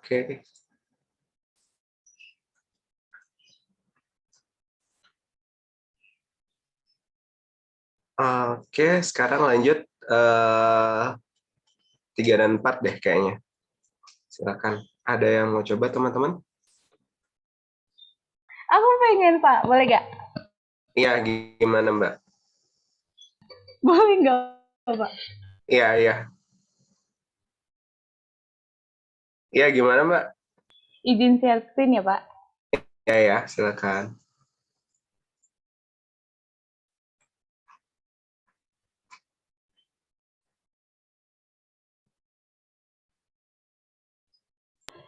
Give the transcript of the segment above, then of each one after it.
Oke. Oke, sekarang lanjut 3 dan 4 deh kayaknya. Silakan. Ada yang mau coba teman-teman? Aku pengen, Pak. Boleh gak? Iya, gimana Mbak? Boleh gak, Pak? Iya, iya. Iya, gimana Mbak? Izin share screen ya, Pak. Iya, ya, silakan.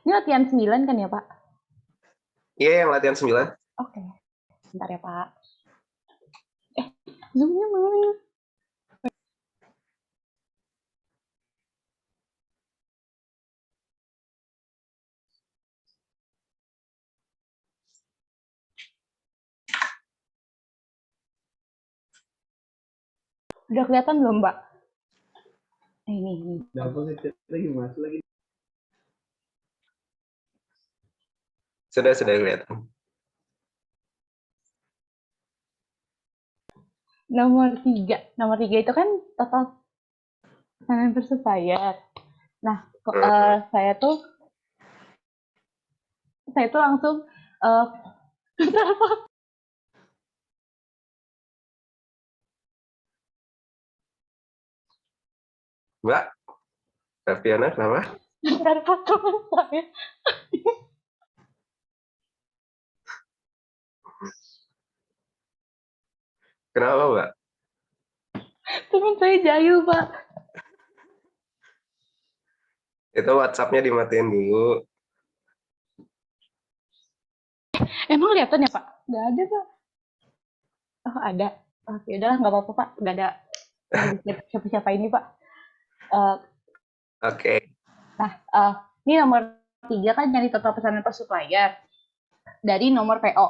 Ini latihan 9 kan ya, Pak? Iya, yang latihan 9. Oke. Bentar ya, Pak. Zoom-nya mana? Udah kelihatan belum, Pak? Ini. Sudah kelihatan. Nomor 3 itu kan total pesanan per supplier. Nah, saya tuh langsung bentar, Pak. Mbak, Rafiana kenapa? Bentar, Pak, teman saya. Kenapa Mbak? Teman saya jahil, Pak. Itu WhatsApp-nya dimatiin dulu. Emang kelihatan ya, Pak? Nggak ada, Pak. Oh, ada. Oke, udahlah, nggak apa-apa, Pak. Nggak ada siapa-siapa ini, Pak. Eh, Oke. Nah, ini nomor 3 kan nyari total pesanan per supplier dari nomor PO.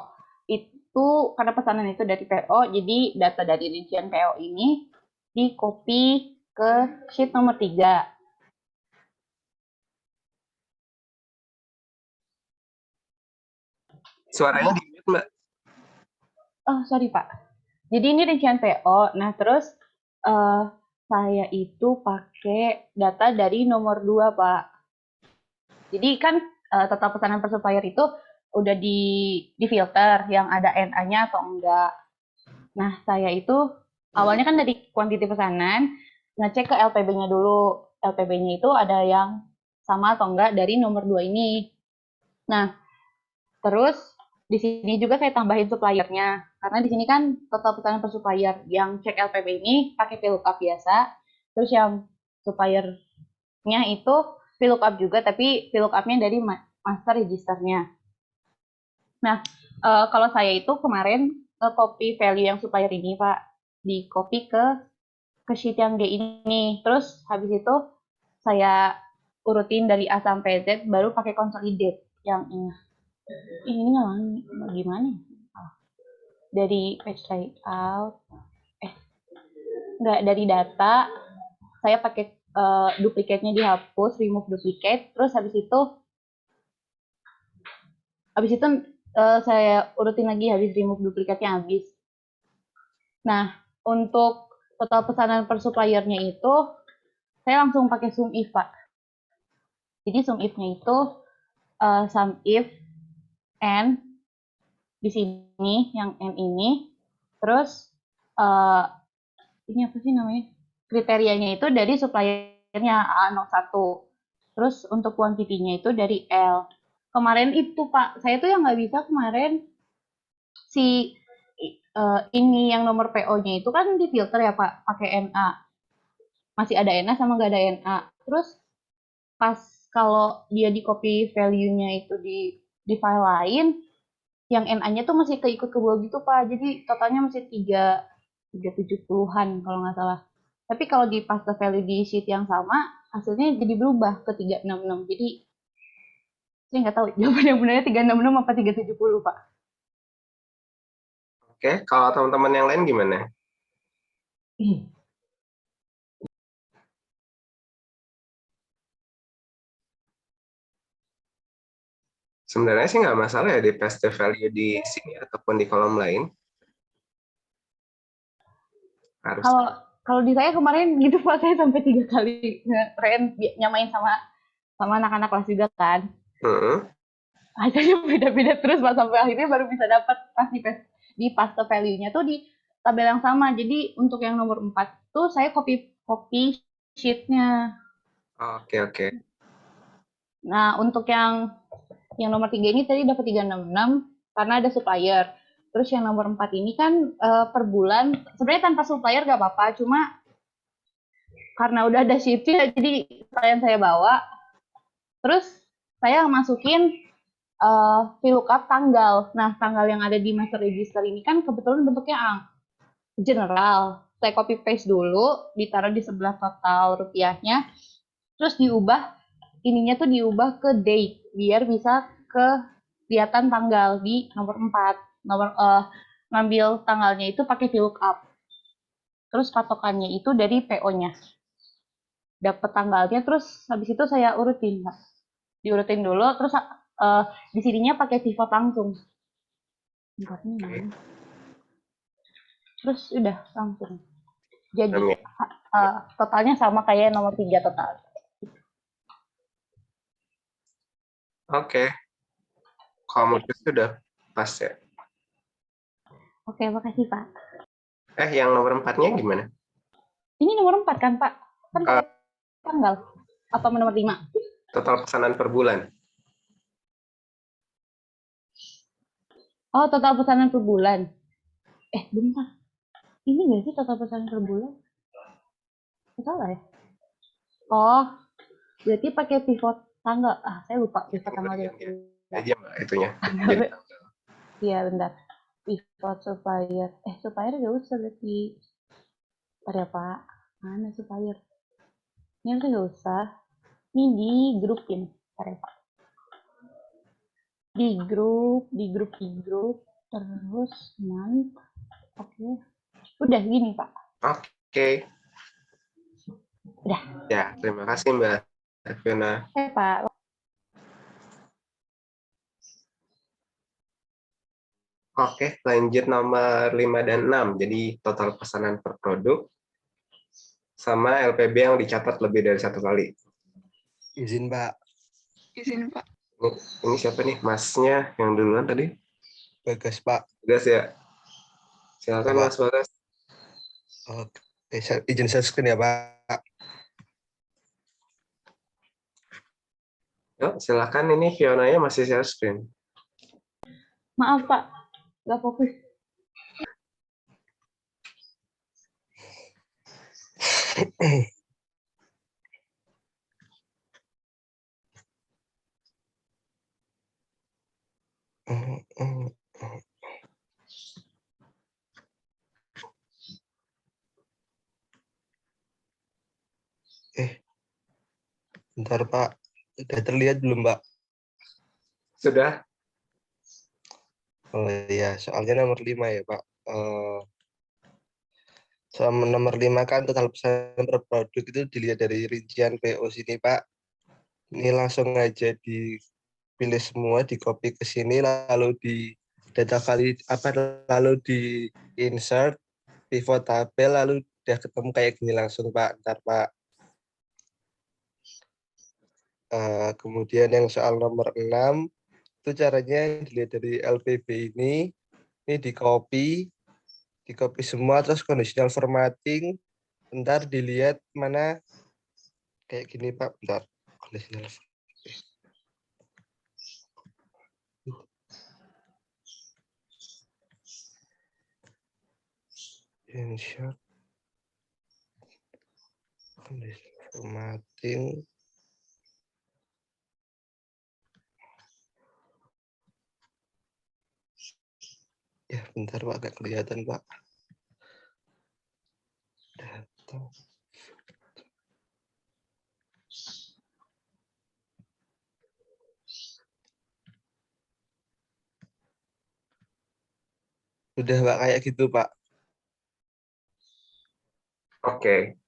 Itu karena pesanan itu dari PO, jadi data dari rincian PO ini di copy ke sheet nomor 3. Suaranya di-mute, Mbak. Oh, sorry, Pak. Jadi ini rincian PO. Nah, terus saya itu pakai data dari nomor 2, Pak. Jadi kan total pesanan per supplier itu udah di filter yang ada NA-nya atau enggak. Nah, saya itu awalnya kan dari kuantiti pesanan, ngecek ke LPB-nya dulu. LPB-nya itu ada yang sama atau enggak dari nomor 2 ini. Nah, terus di sini juga saya tambahin suppliernya. Karena di sini kan total pesanan per supplier. Yang cek LPB ini pakai VLOOKUP biasa. Terus yang suppliernya itu VLOOKUP juga, tapi VLOOKUP-nya dari master registernya. Nah, kalau saya itu kemarin copy value yang supplier ini, Pak, di copy ke sheet yang D ini. Terus habis itu saya urutin dari A sampai Z, baru pakai consolidate yang ini. Ini nggak gimana? Dari page layout, nggak dari data, saya pakai duplikatnya dihapus, remove duplicate. Terus habis itu saya urutin lagi habis remove duplikatnya habis. Nah, untuk total pesanan per suppliernya itu saya langsung pakai sum if, Pak. Jadi sum if-nya itu sum if n di sini yang n ini, terus ini apa sih namanya? Kriterianya itu dari suppliernya A01. Terus untuk quantity-nya itu dari L. Kemarin itu, Pak, saya tuh yang nggak bisa kemarin si ini yang nomor PO-nya itu kan difilter ya, Pak, pakai NA. Masih ada NA sama nggak ada NA. Terus pas kalau dia di copy value-nya itu di file lain, yang NA-nya tuh masih keikut ke bawah gitu, Pak. Jadi totalnya masih 370-an kalau nggak salah. Tapi kalau di paste value di sheet yang sama, hasilnya jadi berubah ke 366. Jadi saya nggak tahu jawaban yang benarnya 366 apa 370, Pak. Oke, kalau teman-teman yang lain gimana? Sebenarnya sih nggak masalah ya di paste value di sini ataupun di kolom lain. Harus. Kalau kalau di saya kemarin gitu Pak, saya sampai 3 kali nge-rent nyamain sama anak-anak kelas juga kan. Mm-mm. Hasilnya beda-beda terus Pak, sampai akhirnya baru bisa dapat pas di paste value-nya tuh di tabel yang sama. Jadi untuk yang nomor 4 tuh saya copy copy sheet-nya. Oke, oke. Nah, untuk yang nomor 3 ini tadi dapat 366 karena ada supplier. Terus yang nomor 4 ini kan per bulan sebenarnya tanpa supplier gak apa-apa, cuma karena udah ada sheet-nya jadi kalian saya bawa. Terus saya masukin VLOOKUP tanggal. Nah, tanggal yang ada di master register ini kan kebetulan bentuknya general. Saya copy paste dulu, ditaruh di sebelah total rupiahnya, terus diubah, ininya tuh diubah ke date, biar bisa kelihatan tanggal di nomor 4. Ngambil tanggalnya itu pakai VLOOKUP. Terus patokannya itu dari PO-nya. Dapat tanggalnya, terus habis itu saya urutin, Pak. Diurutin dulu, terus di sininya pakai pivot langsung. Oke. Terus udah langsung. Jadi Amin. totalnya sama kayak nomor 3 total. Oke. Kalau menurut sudah pas ya. Oke, makasih Pak. Yang nomor 4-nya gimana? Ini nomor 4 kan Pak? Kan Eh, pakai tanggal. Apa nomor 5? total pesanan per bulan. Oh, total pesanan per bulan. Bentar. Ini nggak sih total pesanan per bulan? Salah ya? Oh, berarti pakai pivot tanggal. Saya lupa pivot tanggal Ganti dari aja Mbak itunya. Jadi tanggal. Iya, bentar. Pivot supplier. Supplier nggak usah berarti. Ada Pak. Mana supplier? Ini nggak usah. Ini di grupin. Ada Pak. Di grup, terus month. Oke. Udah gini, Pak. Oke. Udah. Ya, terima kasih Mbak Fiona. Pak. Oke, lanjut nomor 5 dan 6. Jadi total pesanan per produk sama LPB yang dicatat lebih dari 1 kali. Izin, Pak. Izin, Pak. Ini siapa nih? Masnya yang duluan tadi? Bagas, Pak. Bagas ya. Silakan Pak. Mas Bagas. Oke, izin share screen ya, Pak. Yuk, silakan, ini Fiona-nya masih share screen. Maaf, Pak. Gak fokus. Bentar, Pak. Udah terlihat belum, Pak? Sudah? Oh iya, soalnya nomor 5 ya, Pak. Soal nomor 5 kan total pesanan per produk itu dilihat dari rincian PO sini, Pak. Ini langsung aja dipilih semua, di copy ke sini, lalu di data lalu di insert pivot tabel, lalu udah ketemu kayak gini langsung, Pak. Ntar, Pak. Kemudian yang soal nomor 6 itu caranya dilihat dari LPB ini di copy semua, terus conditional formatting. Bentar dilihat mana kayak gini, Pak. Bentar, conditional insert conditional formatting. Ya, bentar Pak, agak kelihatan Pak. Data. Udah Pak, kayak gitu Pak. Oke.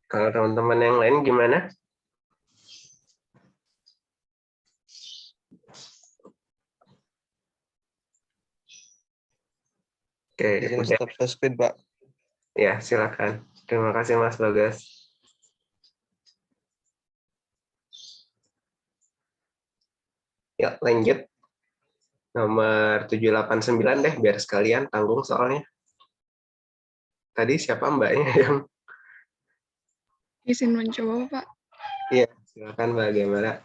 Kalau teman-teman yang lain gimana? Oke, Izin udah. stop share screen, Pak. Ya, silakan. Terima kasih Mas Bagas. Ya, lanjut. Nomor 789 deh, biar sekalian tanggung soalnya. Tadi siapa mbaknya yang... Izin mencoba, Pak. Iya, silakan Mbak Gemara.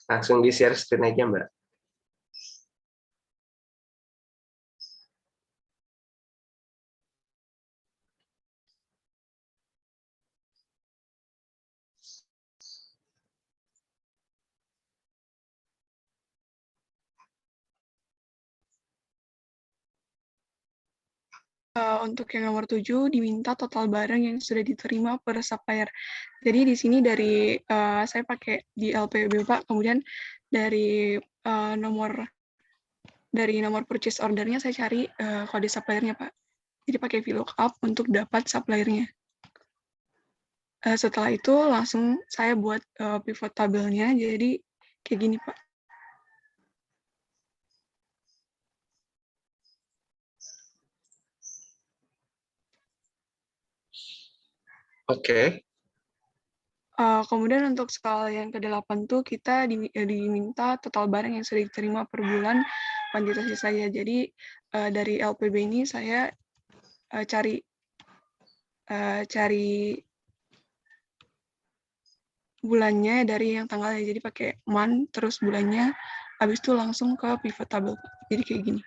Langsung di-share screen aja, Mbak. Untuk yang nomor 7, diminta total barang yang sudah diterima per supplier. Jadi di sini dari saya pakai di LPB, Pak. Kemudian dari nomor purchase ordernya saya cari kode suppliernya, Pak. Jadi pakai VLOOKUP untuk dapat suppliernya. Setelah itu langsung saya buat pivot tabelnya. Jadi kayak gini, Pak. Oke. Kemudian untuk skala yang ke-8 tuh kita diminta total barang yang sudah diterima per bulan kuantitasnya saya. Jadi dari LPB ini saya cari bulannya dari yang tanggalnya. Jadi pakai month terus bulannya, habis itu langsung ke pivot table. Jadi kayak gini.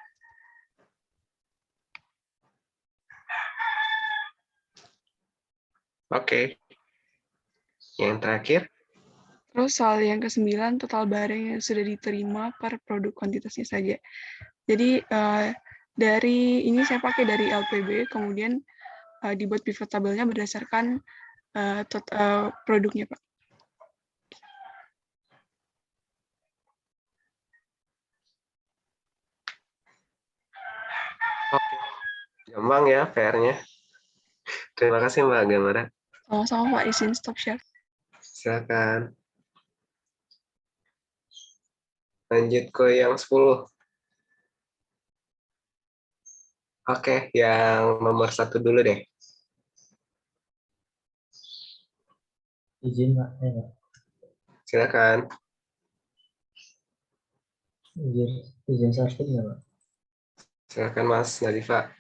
Oke. Yang terakhir. Terus soal yang ke-9, total barang yang sudah diterima per produk kuantitasnya saja. Jadi dari ini saya pakai dari LPB, kemudian dibuat pivot tabelnya berdasarkan produknya, Pak. Oke. Gampang ya PR-nya. Terima kasih Mbak Gamara. Sama-sama, Pak. Izin stop share. Silakan. Lanjut ke yang 10. Oke, yang nomor 1 dulu deh. Izin, Pak. Silakan. Izin share screen ya, Pak? Silakan Mas Nadifa.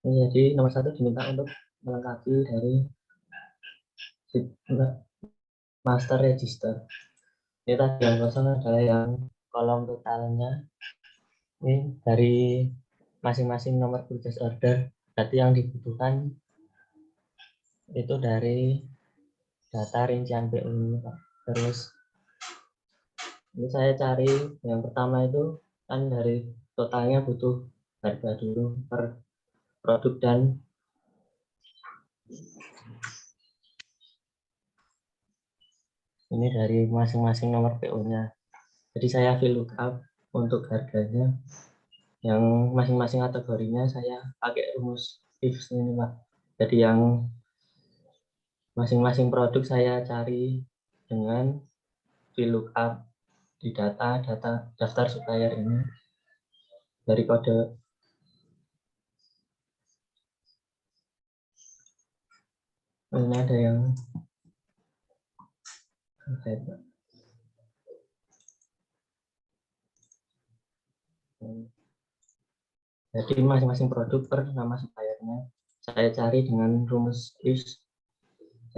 Jadi nomor 1 diminta untuk melengkapi dari master register. Ini tadi yang kosong adalah yang kolom totalnya. Ini dari masing-masing nomor purchase order. Berarti yang dibutuhkan itu dari data rincian PO ini, Pak. Terus ini saya cari yang pertama itu kan dari totalnya butuh harga dulu per produk dan ini dari masing-masing nomor PO-nya. Jadi saya VLOOKUP untuk harganya. Yang masing-masing kategorinya saya pakai rumus if ini, Pak. Jadi yang masing-masing produk saya cari dengan VLOOKUP di data daftar supplier ini dari kode. Ini ada yang jadi masing-masing produk per nama suppliernya saya cari dengan rumus if.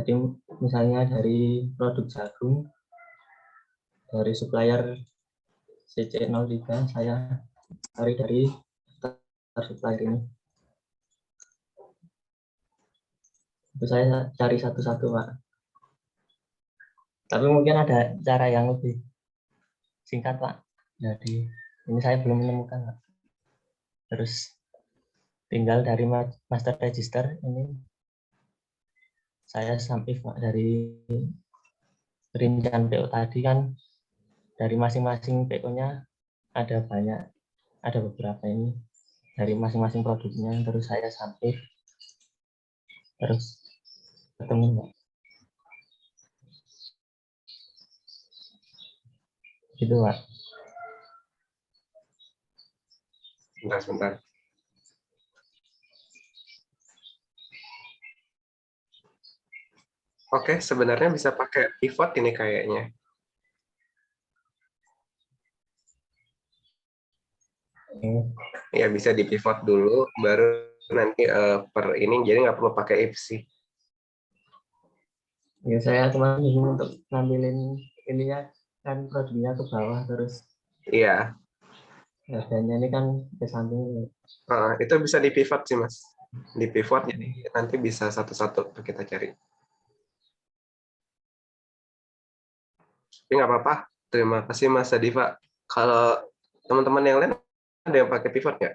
Jadi misalnya dari produk jagung dari supplier CC03 saya cari dari daftar supplier ini. Itu saya cari satu-satu, Pak. Tapi mungkin ada cara yang lebih singkat, Pak. Jadi ini saya belum menemukan, Pak. Terus tinggal dari master register ini saya submit, Pak, dari rincian PO tadi kan dari masing-masing PO-nya ada banyak, ada beberapa ini dari masing-masing produknya, terus saya sampai terus ketemu Mbak. Gitu Pak. Sebentar. Oke, sebenarnya bisa pakai pivot ini kayaknya. Ya, bisa di pivot dulu, baru nanti per ini, jadi nggak perlu pakai if sih. Ya saya cuma bingung untuk ngambilin ininya kan produknya ke bawah terus Iya, harganya ini kan ke samping. itu bisa di pivot sih Mas. Di pivot, jadi nanti bisa satu-satu kita cari. Tapi nggak apa-apa. Terima kasih Mas Adifa. Kalau teman-teman yang lain ada yang pakai pivot nggak?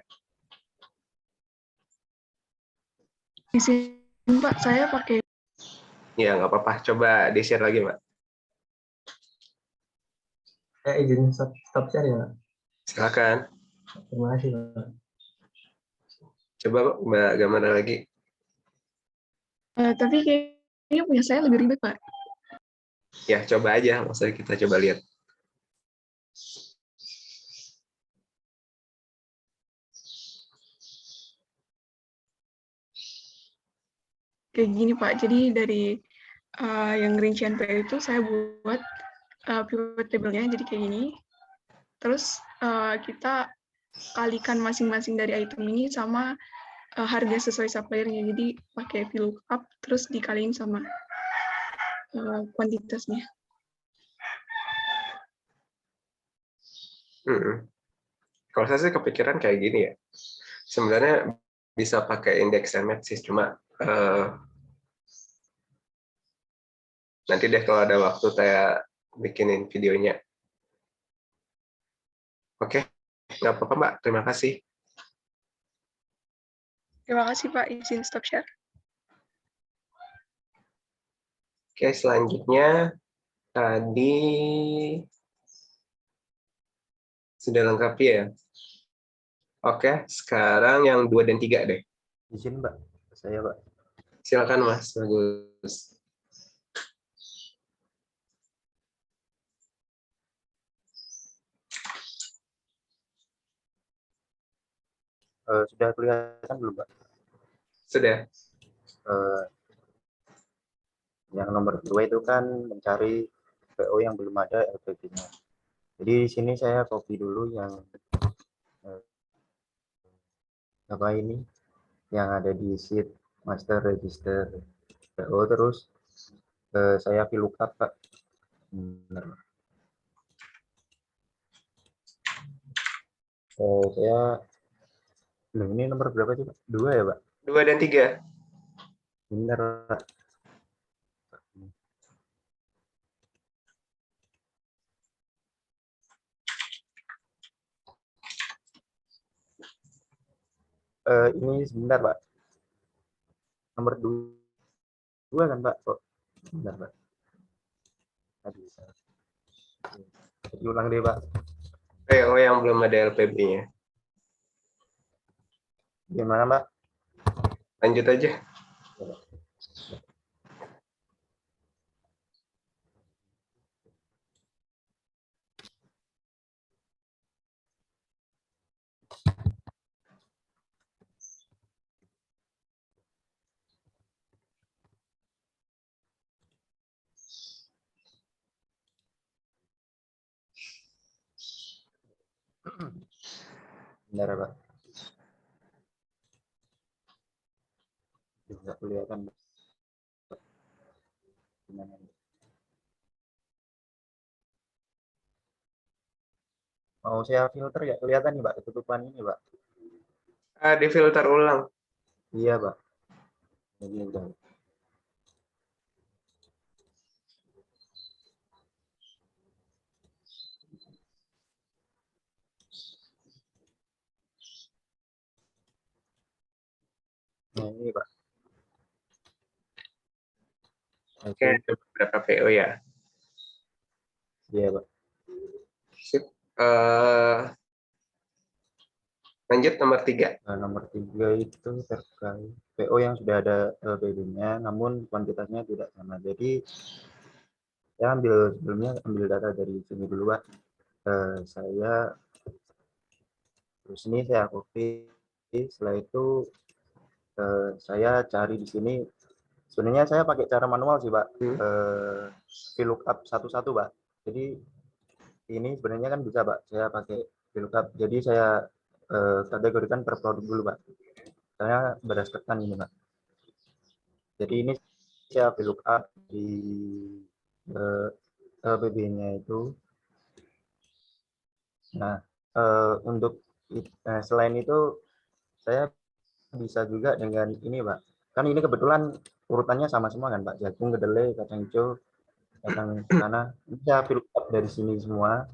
Di sini Pak, saya pakai. Ya, nggak apa-apa. Coba di-share lagi, Mbak. Saya izin stop share ya Pak. Silakan. Terima kasih Pak. Coba Mbak gambar lagi. Tapi kayaknya punya saya lebih ribet Pak. Ya, coba aja. Maksudnya kita coba lihat. Kayak gini Pak, jadi dari yang rincian PO itu saya buat pivot table-nya jadi kayak gini. Terus kita kalikan masing-masing dari item ini sama harga sesuai suppliernya. Jadi pakai VLOOKUP terus dikaliin sama kuantitasnya. Kalau saya sih kepikiran kayak gini ya. Sebenarnya bisa pakai index and match sih, cuma nanti deh kalau ada waktu saya bikinin videonya. Oke, nggak apa-apa Mbak. Terima kasih. Terima kasih Pak, izin stop share. Oke, selanjutnya tadi sudah lengkap ya. Oke, sekarang yang 2 dan 3 deh. Izin Mbak, saya Pak. Silakan Mas, bagus. Sudah kelihatan belum Pak? Sudah. Yang nomor 2 itu kan mencari PO yang belum ada LPB-nya. Jadi di sini saya copy dulu yang apa ini yang ada di sheet master register PO, terus saya VLOOKUP Pak. Benar. Saya belum, ini nomor berapa sih Pak? 2 ya Pak? 2 dan 3. Benar Pak. Ini sebentar Pak. Nomor 2 kan Pak? Kok benar Pak? Aduh, diulang deh Pak. PO yang belum ada LPB-nya. Gimana Pak? Lanjut aja. Benar Pak. Tidak kelihatan Pak. Gimana? Mau saya filter ya, kelihatan nih Pak, ketutupan ini Pak. Di filter ulang. Iya Pak. Jadi udah. Nah ini Pak. Oke, ada beberapa PO ya. Iya Pak. Eh, lanjut nomor 3. Nomor 3 itu terkait PO yang sudah ada LPB-nya, namun kuantitasnya tidak sama. Jadi saya sebelumnya ambil data dari sini dulu, Pak. Terus ini saya copy. Setelah itu saya cari di sini. Sebenarnya saya pakai cara manual sih, Pak. VLOOKUP satu-satu, Pak. Jadi ini sebenarnya kan bisa, Pak. Saya pakai VLOOKUP. Jadi saya kategorikan per produk dulu, Pak. Saya berdasarkan ini, Pak. Jadi ini saya VLOOKUP di LPB-nya itu. Nah, untuk selain itu saya bisa juga dengan ini, Pak. Kan ini kebetulan urutannya sama semua kan, Pak. Jagung, kedelai, kacang hijau, kacang tanah. Ini saya VLOOKUP dari sini semua.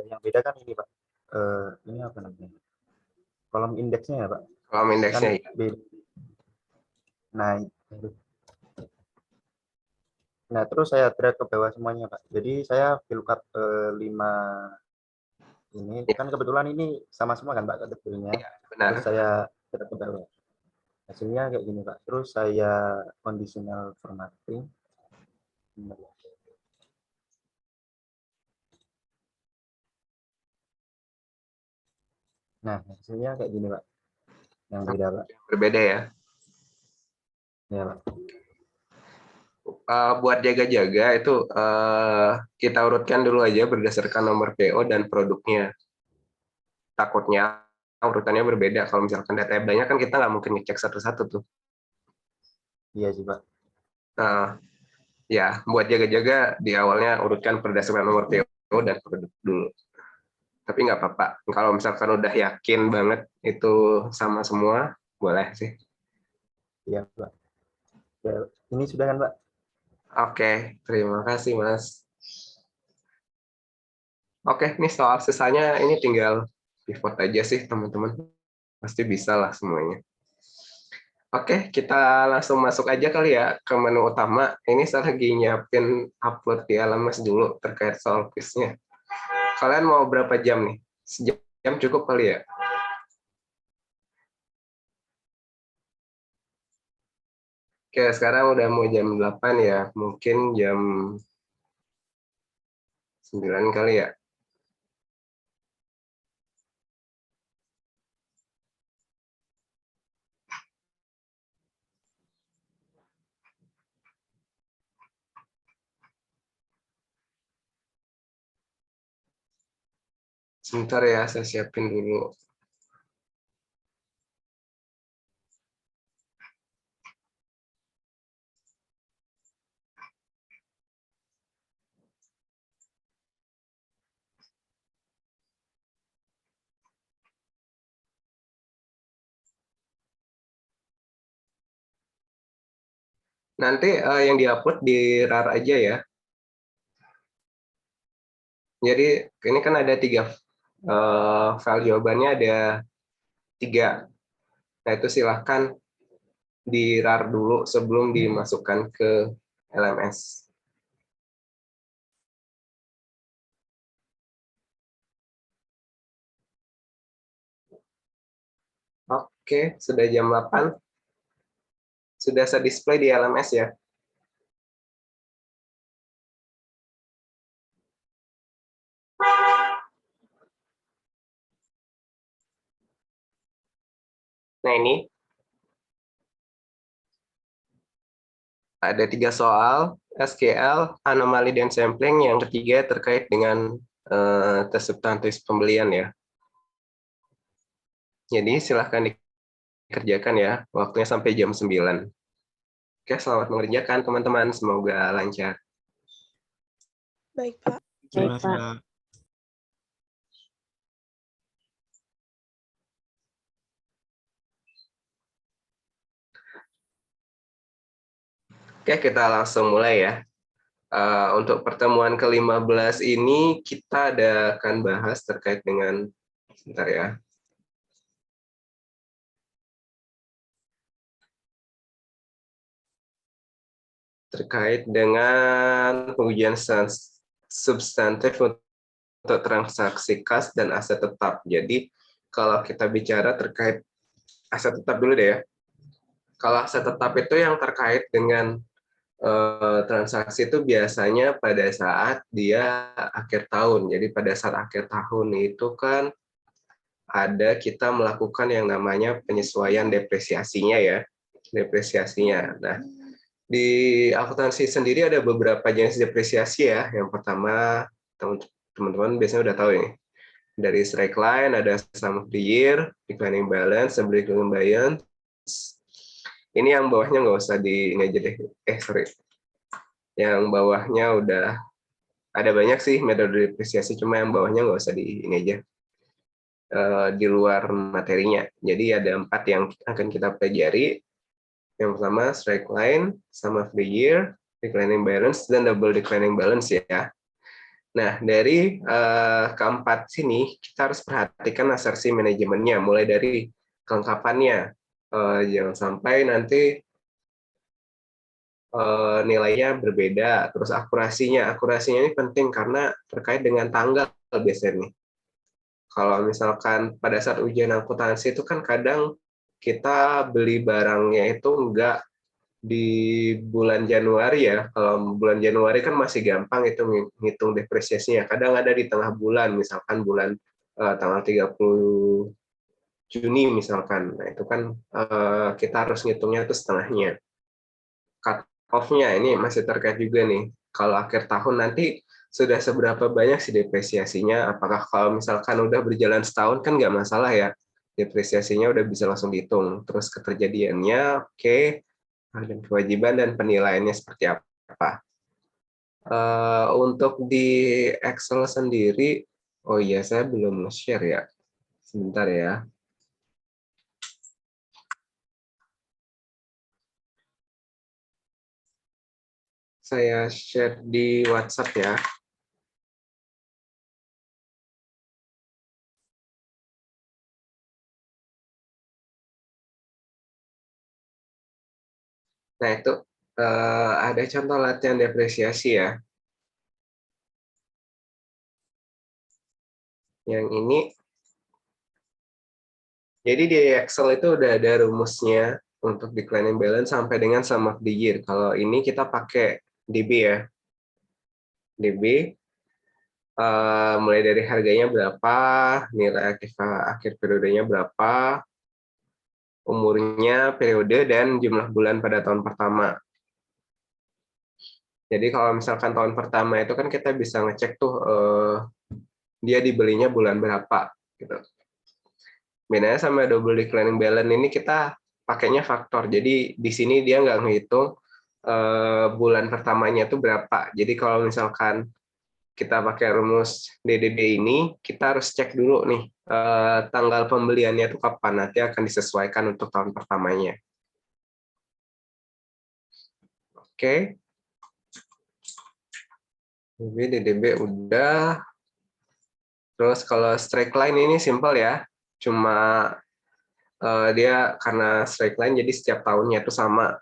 Yang beda kan ini, Pak. Ini apa namanya? Kolom indeksnya ya, Pak. Kolom indeksnya Kan ya. beda. Nah, terus saya drag ke bawah semuanya, Pak. Jadi saya VLOOKUP 5 ini. Kan kebetulan ini sama semua kan, Pak, kategorinya. Benar. Terus saya drag ke bawah. Hasilnya kayak gini, Pak. Terus saya conditional formatting. Nah, hasilnya kayak gini, Pak. Yang beda, Pak. Berbeda ya. Ya, Pak. Buat jaga-jaga itu kita urutkan dulu aja berdasarkan nomor PO dan produknya. Takutnya urutannya berbeda. Kalau misalkan data banyak kan kita nggak mungkin ngecek satu-satu tuh. Iya sih, Pak. Ya, buat jaga-jaga di awalnya urutkan berdasarkan nomor PO dan produk dulu. Tapi nggak apa-apa. Kalau misalkan udah yakin banget itu sama semua, boleh sih. Iya, Pak. Ya, ini sudah kan, Pak? Oke, terima kasih, Mas. Oke, nih soal sisanya ini tinggal pivot aja sih, teman-teman. Pasti bisa lah semuanya. Oke, kita langsung masuk aja kali ya ke menu utama. Ini saya lagi nyiapin upload di LMS dulu terkait soal quiznya. Kalian mau berapa jam nih? Sejam cukup kali ya? Oke, sekarang udah mau jam 8 ya. Mungkin jam 9 kali ya. Sebentar ya, saya siapin dulu. Nanti yang diupload di RAR aja ya. Jadi ini kan ada 3 file jawabannya, ada 3. Nah itu silahkan di RAR dulu sebelum dimasukkan ke LMS. Oke, sudah jam 8. Sudah saya display di LMS ya. Nah ini ada 3 soal, SQL, anomali dan sampling. Yang ketiga terkait dengan tes substantif pembelian ya. Jadi silahkan dikerjakan ya, waktunya sampai jam 9. Oke, selamat mengerjakan teman-teman, semoga lancar. Baik, Pak. Baik, Pak. Oke, kita langsung mulai ya. Untuk pertemuan ke-15 ini kita akan bahas terkait dengan, sebentar ya. Terkait dengan pengujian substantif untuk transaksi kas dan aset tetap. Jadi kalau kita bicara terkait aset tetap dulu deh ya. Kalau aset tetap itu yang terkait dengan transaksi itu biasanya pada saat dia akhir tahun. Jadi pada saat akhir tahun itu kan ada kita melakukan yang namanya penyesuaian depresiasinya ya. Depresiasinya. Nah, di akuntansi sendiri ada beberapa jenis depresiasi ya. Yang pertama, teman-teman biasanya udah tahu ini. Dari straight line, ada sum of the year, declining balance, declining balance. Ini yang bawahnya nggak usah di ini aja deh. Sorry. Yang bawahnya udah ada banyak sih metode depresiasi, cuma yang bawahnya nggak usah di ini aja. Di luar materinya. Jadi ada 4 yang akan kita pelajari. Yang pertama, straight line, sum of the year, declining balance, dan double declining balance ya. Nah, dari keempat sini, kita harus perhatikan asersi manajemennya, mulai dari kelengkapannya. Jangan sampai nanti nilainya berbeda, terus akurasinya. Akurasinya ini penting karena terkait dengan tanggal biasanya nih. Kalau misalkan pada saat ujian akuntansi itu kan kadang kita beli barangnya itu enggak di bulan Januari ya. Kalau bulan Januari kan masih gampang itu ngitung depresiasinya. Kadang ada di tengah bulan, misalkan bulan tanggal 30 Juni misalkan. Nah, itu kan kita harus ngitungnya itu setengahnya. Cut off-nya ini masih terkait juga nih. Kalau akhir tahun nanti sudah seberapa banyak sih depresiasinya? Apakah kalau misalkan udah berjalan setahun kan nggak masalah ya, depresiasinya udah bisa langsung dihitung. Terus keterjadiannya oke, dan kewajiban dan penilaiannya seperti apa. Untuk di Excel sendiri, oh iya saya belum nge-share ya. Sebentar ya. Saya share di WhatsApp ya. Nah, itu ada contoh latihan depresiasi ya. Yang ini, jadi di Excel itu udah ada rumusnya untuk declining balance sampai dengan sum of the year. Kalau ini kita pakai DB ya. DB, mulai dari harganya berapa, nilai akhir periodenya berapa, umurnya, periode, dan jumlah bulan pada tahun pertama. Jadi kalau misalkan tahun pertama itu kan kita bisa ngecek tuh dia dibelinya bulan berapa gitu. Bedanya sama double declining balance ini kita pakainya faktor. Jadi di sini dia nggak ngitung bulan pertamanya itu berapa. Jadi kalau misalkan kita pakai rumus DDB ini, kita harus cek dulu nih tanggal pembeliannya itu kapan, nanti akan disesuaikan untuk tahun pertamanya. Oke. DDB udah. Terus kalau straight line ini simple ya, cuma dia karena straight line jadi setiap tahunnya itu sama.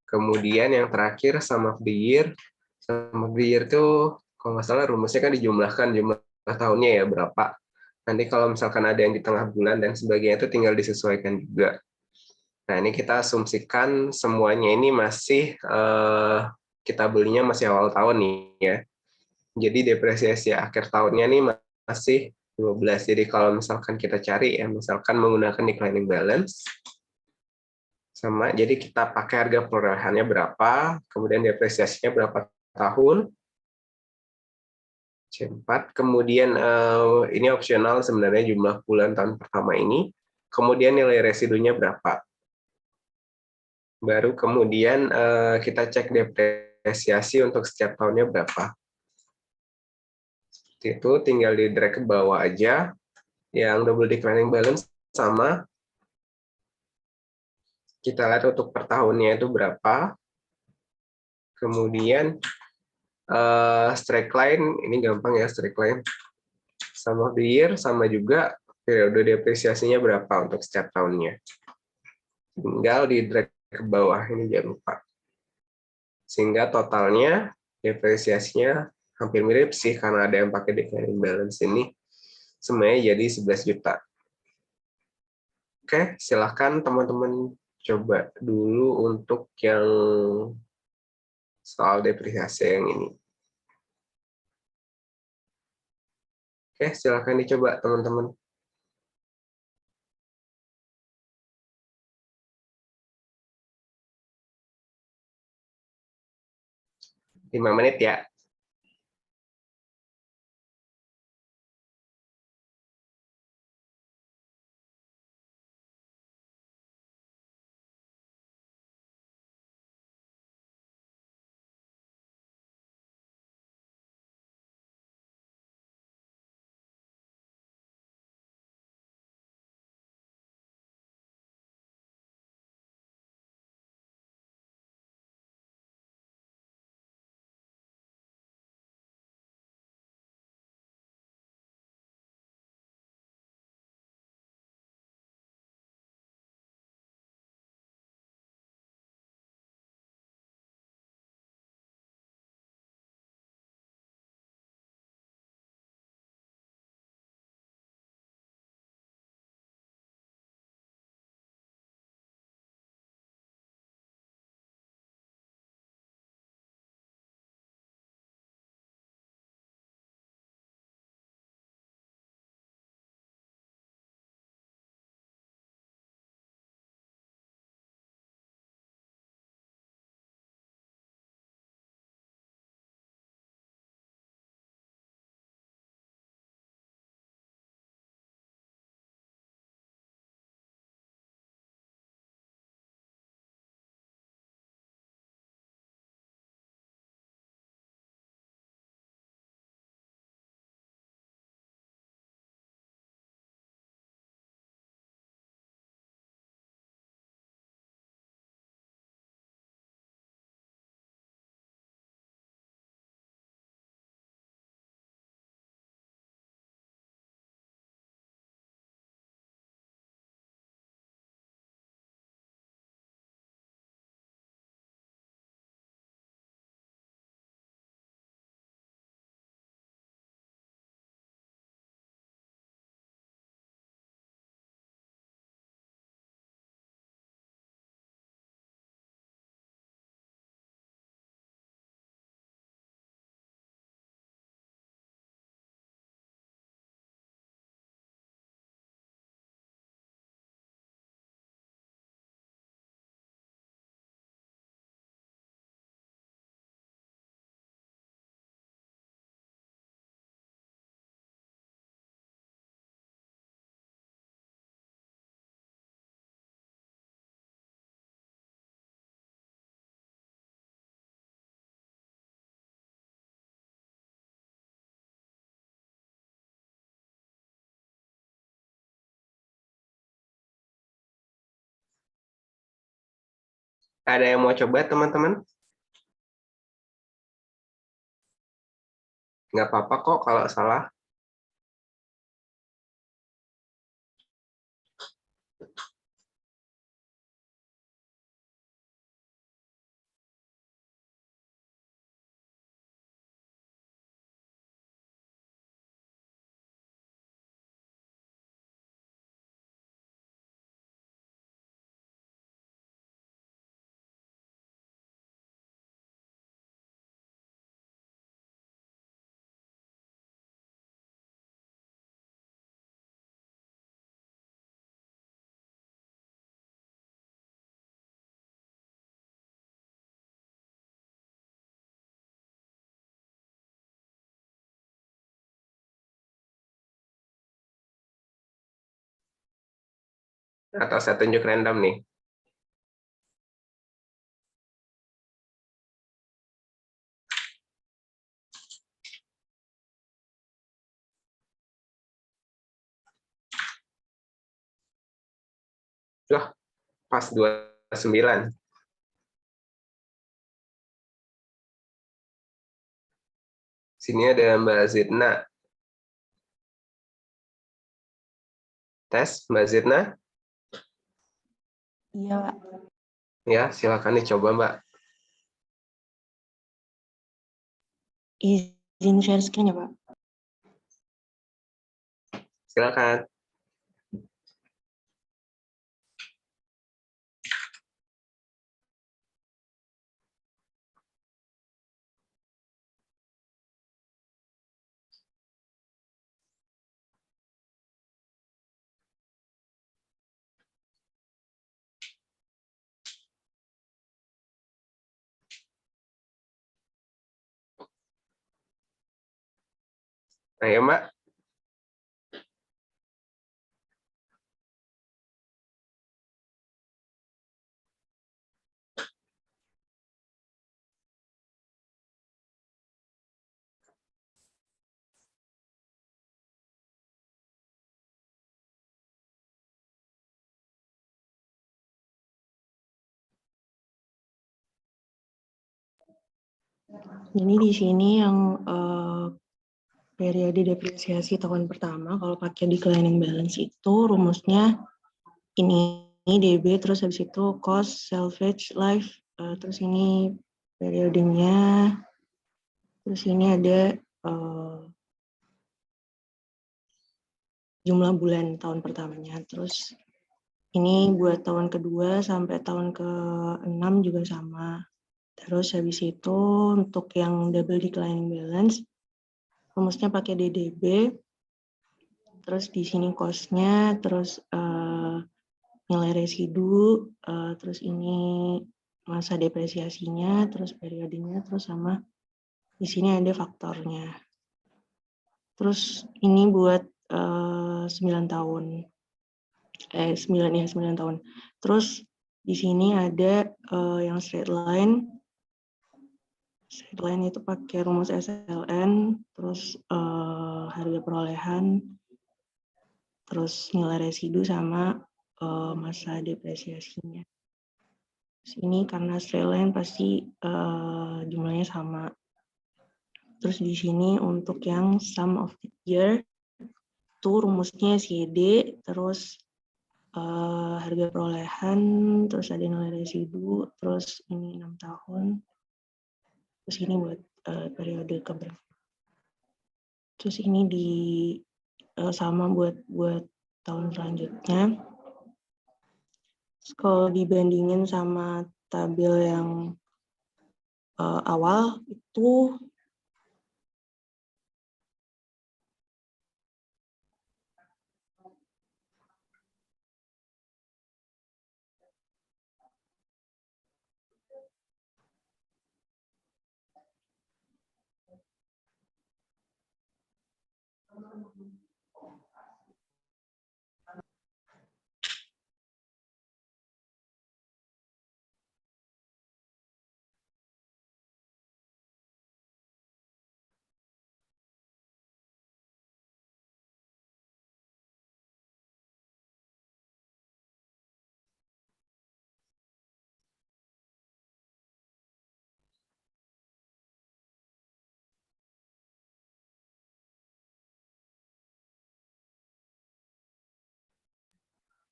Kemudian yang terakhir sum of the year. Sum of the year itu kalau nggak salah rumusnya kan dijumlahkan jumlah tahunnya ya berapa. Nanti kalau misalkan ada yang di tengah bulan dan sebagainya itu tinggal disesuaikan juga. Nah, ini kita asumsikan semuanya ini masih kita belinya masih awal tahun nih ya. Jadi depresiasi akhir tahunnya nih masih 12. Jadi kalau misalkan kita cari ya, misalkan menggunakan declining balance, sama, jadi kita pakai harga perolehannya berapa, kemudian depresiasinya berapa tahun, C4, kemudian ini opsional sebenarnya jumlah bulan tahun pertama ini, kemudian nilai residunya berapa. Baru kemudian kita cek depresiasi untuk setiap tahunnya berapa. Seperti itu, tinggal di drag ke bawah aja, yang double declining balance sama, kita lihat untuk per tahunnya itu berapa. Kemudian straight line, ini gampang ya straight line. Sum of the year sama juga periode depresiasinya berapa untuk setiap tahunnya. Tinggal di drag ke bawah, ini jangan lupa. Sehingga totalnya depresiasinya hampir mirip sih karena ada yang pakai declining balance ini. Semuanya jadi 11 juta. Oke, silahkan teman-teman coba dulu untuk yang soal depresiasi yang ini. Oke, silahkan dicoba teman-teman. Lima menit ya. Ada yang mau coba teman-teman? Nggak apa-apa kok kalau salah. Atau saya tunjuk random nih. Wah, pas 29. Sini ada Mbak Zidna. Tes, Mbak Zidna? Iya, Pak. Ya, silakan dicoba, Mbak. izin share screen ya, Pak. Silakan. Ayo, Mbak. Ini di sini yang periode depresiasi tahun pertama, kalau pakai declining balance itu rumusnya ini DB, terus habis itu cost, salvage, life, terus ini periodenya, terus ini ada jumlah bulan tahun pertamanya, terus ini buat tahun kedua sampai tahun ke-6 juga sama. Terus habis itu untuk yang double declining balance, rumusnya pakai DDB, terus di sini cost-nya, terus nilai residu, terus ini masa depresiasinya, terus periodenya, terus sama di sini ada faktornya. Terus ini buat 9 tahun. 9 tahun. Terus di sini ada yang straight line. Straight line itu pakai rumus SLN, terus harga perolehan, terus nilai residu sama masa depresiasinya. Terus ini karena straight line pasti jumlahnya sama. Terus di sini untuk yang sum of the year itu rumusnya CD, terus harga perolehan, terus ada nilai residu, terus ini 6 tahun, terus ini buat periode keberapa. Terus ini sama buat tahun selanjutnya. Terus kalau dibandingin sama tabel yang awal itu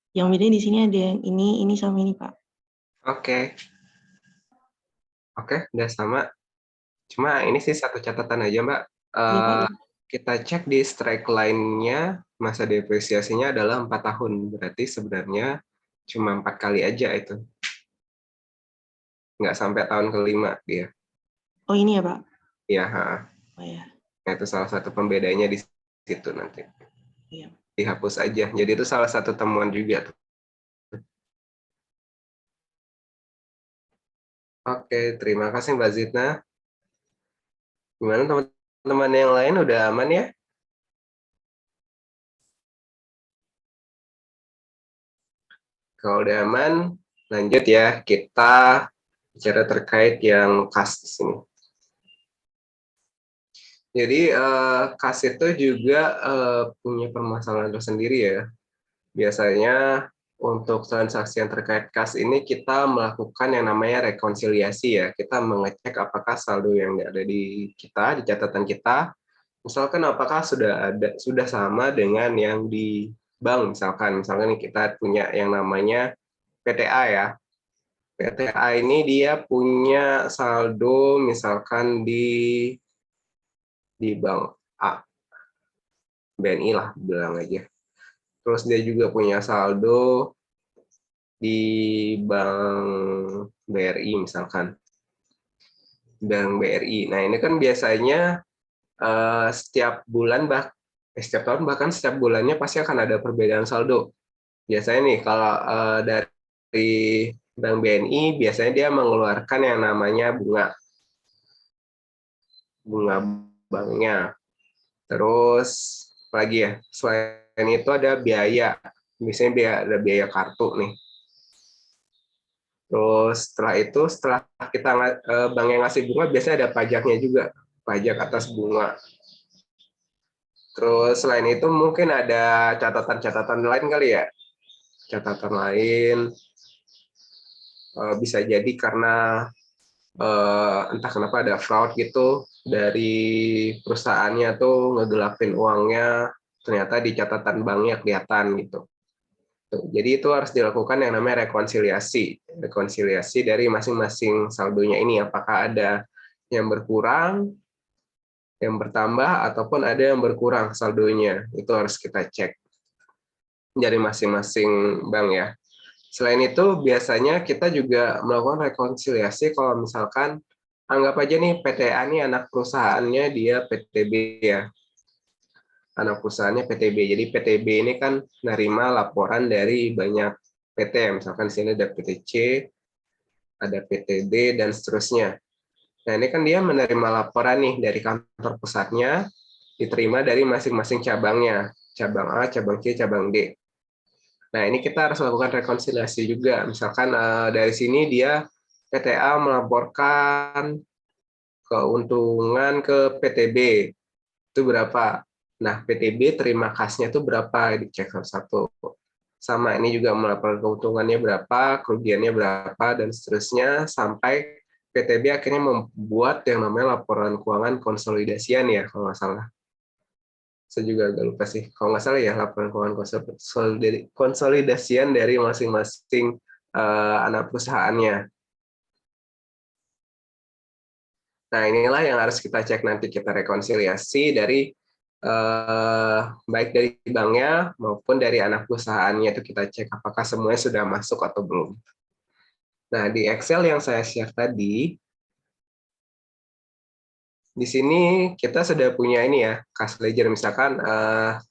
yang beda di sini ada yang ini sama ini, Pak. Oke, udah sama. Cuma ini sih satu catatan aja, Mbak. Iya, Pak. Kita cek di strike line-nya, masa depresiasinya adalah 4 tahun. Berarti sebenarnya cuma 4 kali aja itu. Nggak sampai tahun ke-5 dia. Oh, ini ya, Pak? Iya. Oh, ya. Nah, itu salah satu pembedanya di situ nanti. Iya. Dihapus aja. Jadi itu salah satu temuan juga. Oke, terima kasih Mbak Zidna. Gimana teman-teman yang lain, udah aman ya? Kalau udah aman, lanjut ya. Kita bicara terkait yang kas di sini. Jadi kas itu juga punya permasalahan tersendiri ya. Biasanya untuk transaksi yang terkait kas ini kita melakukan yang namanya rekonsiliasi ya. Kita mengecek apakah saldo yang ada di kita, di catatan kita, misalkan apakah sudah sama dengan yang di bank misalkan nih kita punya yang namanya PTA ya. PTA ini dia punya saldo misalkan di di bank A, BNI lah bilang aja. Terus dia juga punya saldo di bank BRI misalkan. Bank BRI. Nah, ini kan biasanya setiap bulan setiap tahun bahkan setiap bulannya pasti akan ada perbedaan saldo. Biasanya nih kalau dari Bank BNI biasanya dia mengeluarkan yang namanya bunga banknya. Terus lagi ya, selain itu ada biaya. Misalnya ada biaya kartu nih. Terus setelah kita bank yang ngasih bunga biasanya ada pajaknya juga, pajak atas bunga. Terus selain itu mungkin ada catatan-catatan lain kali ya. Catatan lain bisa jadi karena entah kenapa ada fraud gitu dari perusahaannya tuh ngegelapin uangnya, ternyata di catatan banknya kelihatan gitu. Jadi itu harus dilakukan yang namanya rekonsiliasi dari masing-masing saldonya ini, apakah ada yang berkurang, yang bertambah, ataupun ada yang berkurang saldonya. Itu harus kita cek dari masing-masing bank ya. Selain itu, biasanya kita juga melakukan rekonsiliasi kalau misalkan anggap aja nih PTA nih anak perusahaannya dia PTB ya. Anak perusahaannya PTB. Jadi PTB ini kan nerima laporan dari banyak PT, misalkan di sini ada PTC, ada PTD dan seterusnya. Nah, ini kan dia menerima laporan nih dari kantor pusatnya, diterima dari masing-masing cabangnya, cabang A, cabang C, cabang D. Nah, ini kita harus lakukan rekonsiliasi juga. Misalkan dari sini dia PTA melaporkan keuntungan ke PTB, itu berapa? Nah, PTB terima kasnya itu berapa? Dicek satu-satu. Sama ini juga melaporkan keuntungannya berapa, kerugiannya berapa, dan seterusnya, sampai PTB akhirnya membuat yang namanya laporan keuangan konsolidasian ya, kalau nggak salah. Saya juga agak lupa sih, kalau nggak salah ya laporan keuangan konsolidasian dari masing-masing anak perusahaannya. Nah, inilah yang harus kita cek nanti, kita rekonsiliasi dari baik dari banknya maupun dari anak perusahaannya, itu kita cek apakah semuanya sudah masuk atau belum. Nah, di Excel yang saya share tadi, di sini kita sudah punya ini ya, cash ledger. Misalkan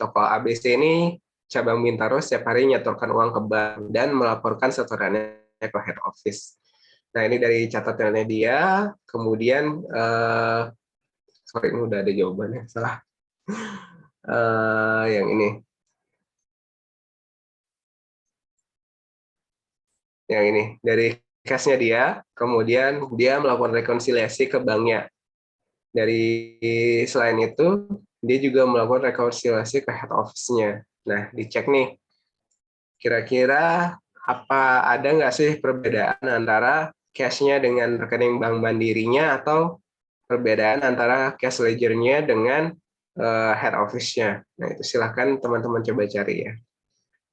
toko ABC ini cabang Bintaro setiap hari nyetorkan uang ke bank dan melaporkan setorannya ke head office. Nah, ini dari catatannya dia, kemudian sorry, ini udah ada jawabannya, salah. Yang ini. Yang ini, dari cash-nya dia, kemudian dia melakukan rekonsiliasi ke banknya. Dari selain itu, dia juga melakukan rekonsiliasi ke head office-nya. Nah, dicek nih, kira-kira apa ada nggak sih perbedaan antara cash-nya dengan rekening bank mandirinya atau perbedaan antara cash ledger-nya dengan head office-nya. Nah, itu silahkan teman-teman coba cari ya.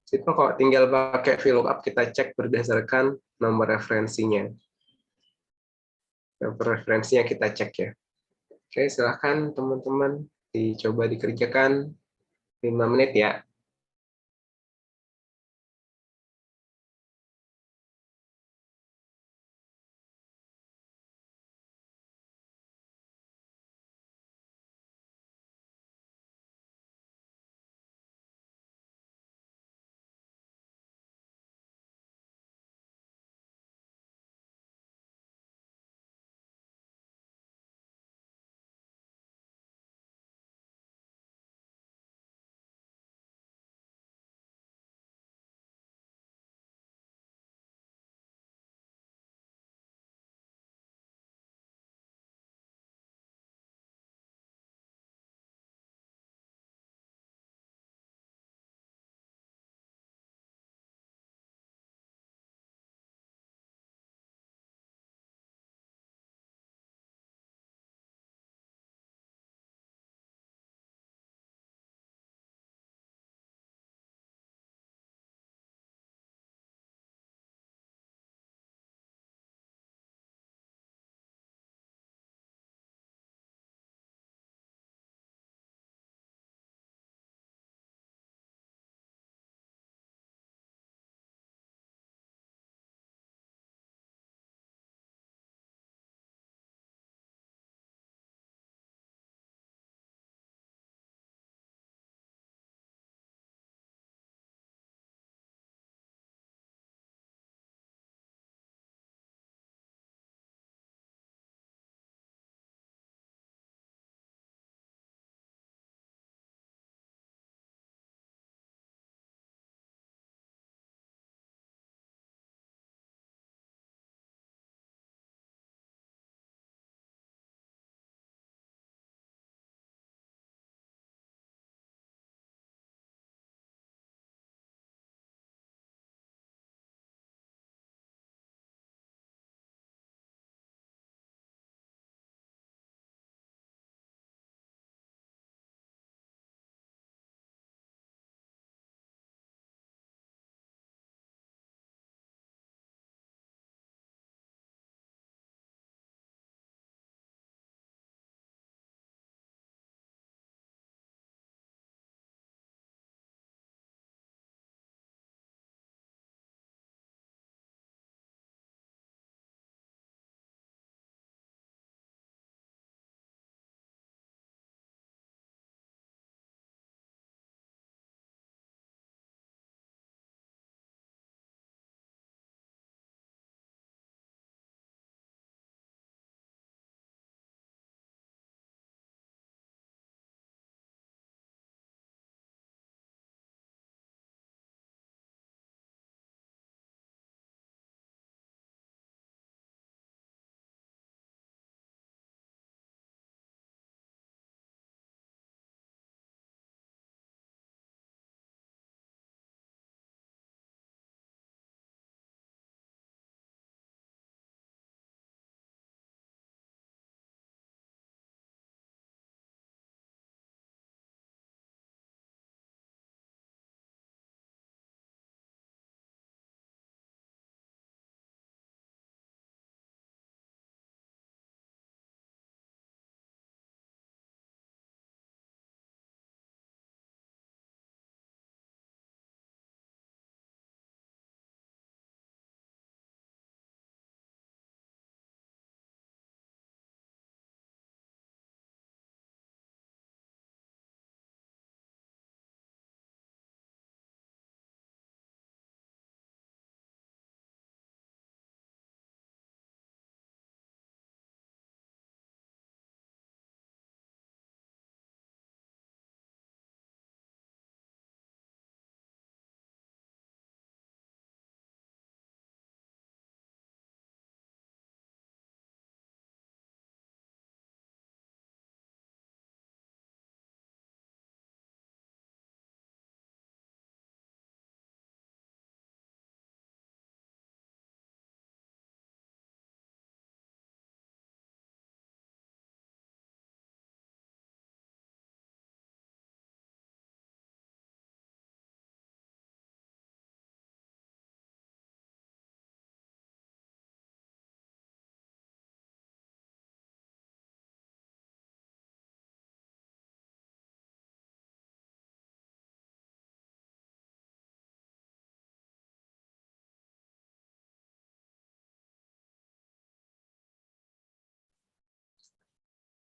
Itu kok tinggal pakai VLOOKUP kita cek berdasarkan nomor referensinya. Nomor referensinya kita cek ya. Oke, silahkan teman-teman dicoba dikerjakan 5 menit ya.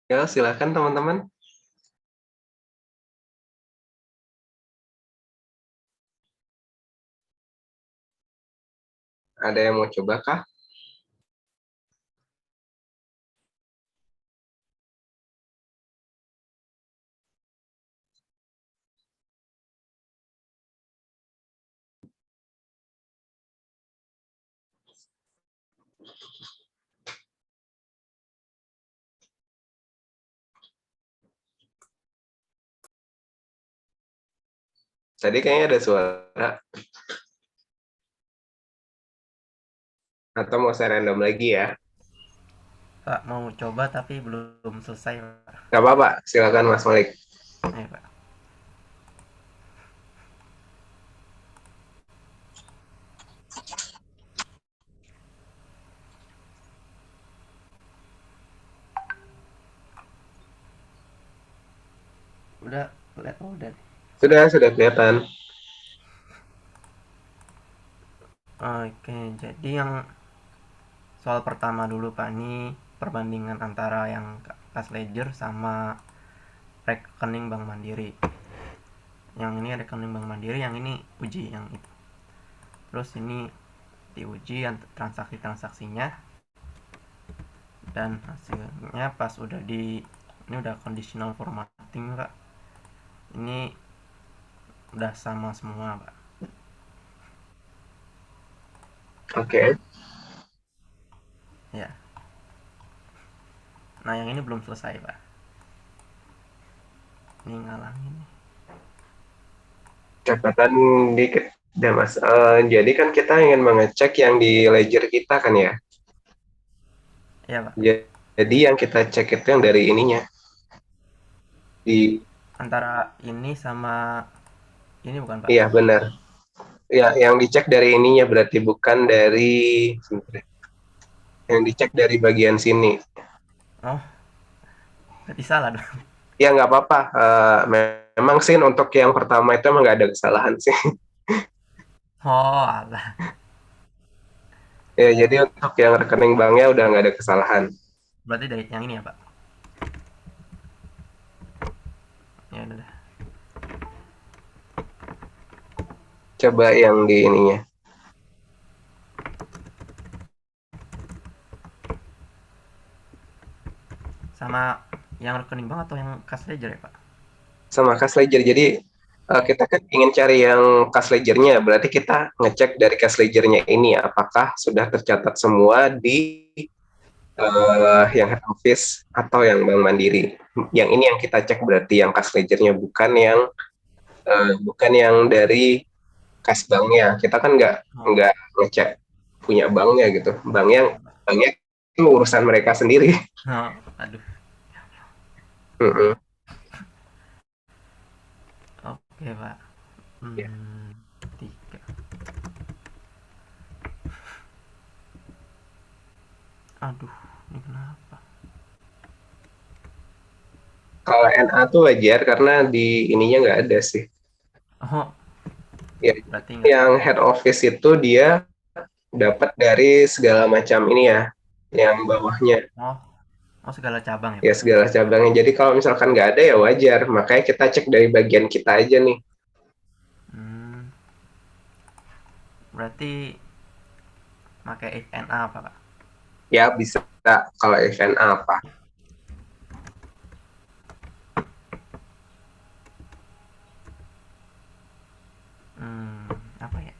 Ya, silakan teman-teman. Ada yang mau coba kah? Tadi kayaknya ada suara. Atau mau saya random lagi ya? Pak mau coba tapi belum selesai Pak. Gak apa-apa, silakan Mas Malik. Ayo, Pak. Udah lihat, oh, udah. Sudah kelihatan. Oke, jadi yang soal pertama dulu Pak, ini perbandingan antara yang kas ledger sama rekening Bank Mandiri. Yang ini rekening Bank Mandiri, yang ini uji yang itu. Terus ini diuji transaksinya, dan hasilnya pas udah ini udah conditional formatting Pak. Ini udah sama semua Pak. Oke. Ya. Nah yang ini belum selesai Pak. Ini ngalangin. Catatan dikit deh Mas. Jadi kan kita ingin mengecek yang di ledger kita kan ya? Iya Pak. Jadi yang kita cek itu yang dari ininya. Antara ini sama ini bukan Pak? Iya benar. Ya, yang dicek dari ininya berarti bukan dari yang dicek dari bagian sini. Oh, berarti salah dong. Ya nggak apa-apa. Memang sih untuk yang pertama itu emang nggak ada kesalahan sih. Oh, alah. Ya, jadi untuk yang rekening banknya udah nggak ada kesalahan. Berarti dari yang ini ya Pak? Ya udah. Coba yang di ininya. Sama yang rekening bank atau yang kas ledger ya Pak? Sama kas ledger. Jadi kita kan ingin cari yang kas ledgernya, berarti kita ngecek dari kas ledgernya ini apakah sudah tercatat semua di yang head office atau yang Bank Mandiri. Yang ini yang kita cek berarti yang kas ledgernya, bukan yang dari kas banknya. Kita kan nggak ngecek punya banknya gitu. Banknya itu urusan mereka sendiri. Oh, aduh. Oke Pak. Ya. 3. Aduh, ini kenapa? Kalau NA tuh wajar karena di ininya nggak ada sih. Oh, Ya, berarti yang head office itu dia dapat dari segala macam ini ya, yang bawahnya. Oh, segala cabang ya Ya, Pak? segala cabangnya. Jadi kalau misalkan nggak ada ya wajar. Makanya kita cek dari bagian kita aja nih. Berarti pakai if NA apa Pak? Ya, bisa kalau event apa. Apa ya?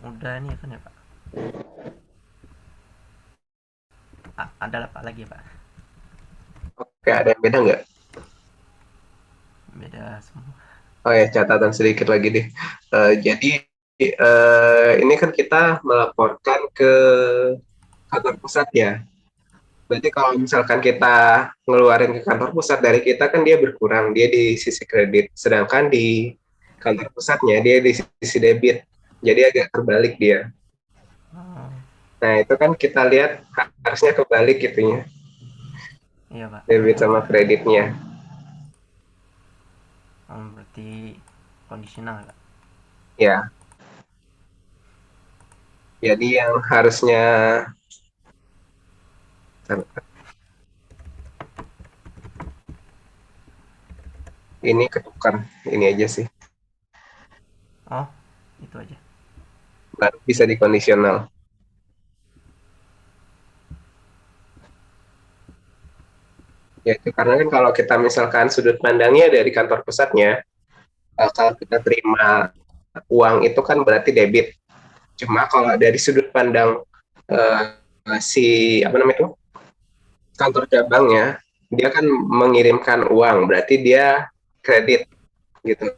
Udah ini ya kan ya Pak? ada lah Pak lagi ya Pak. Oke, ada yang beda nggak? Beda semua. Oh ya, catatan sedikit lagi deh. Jadi ini kan kita melaporkan ke kantor pusat ya. Berarti kalau misalkan kita ngeluarin ke kantor pusat dari kita kan dia berkurang, dia di sisi kredit. Sedangkan di kantor pusatnya dia di sisi debit. Jadi agak terbalik dia. Oh, Nah, itu kan kita lihat harusnya kebalik gitu ya, iya Pak. debit sama kreditnya. Berarti kondisional Pak. Ya. Jadi yang harusnya ini ketukar, ini aja sih. Oh, itu aja. Baru bisa dikondisional. Ya, itu karena kan kalau kita misalkan sudut pandangnya dari kantor pusatnya, kalau kita terima uang itu kan berarti debit. Cuma kalau dari sudut pandang eh, si apa namanya itu kantor cabangnya, dia kan mengirimkan uang, berarti dia kredit gitu.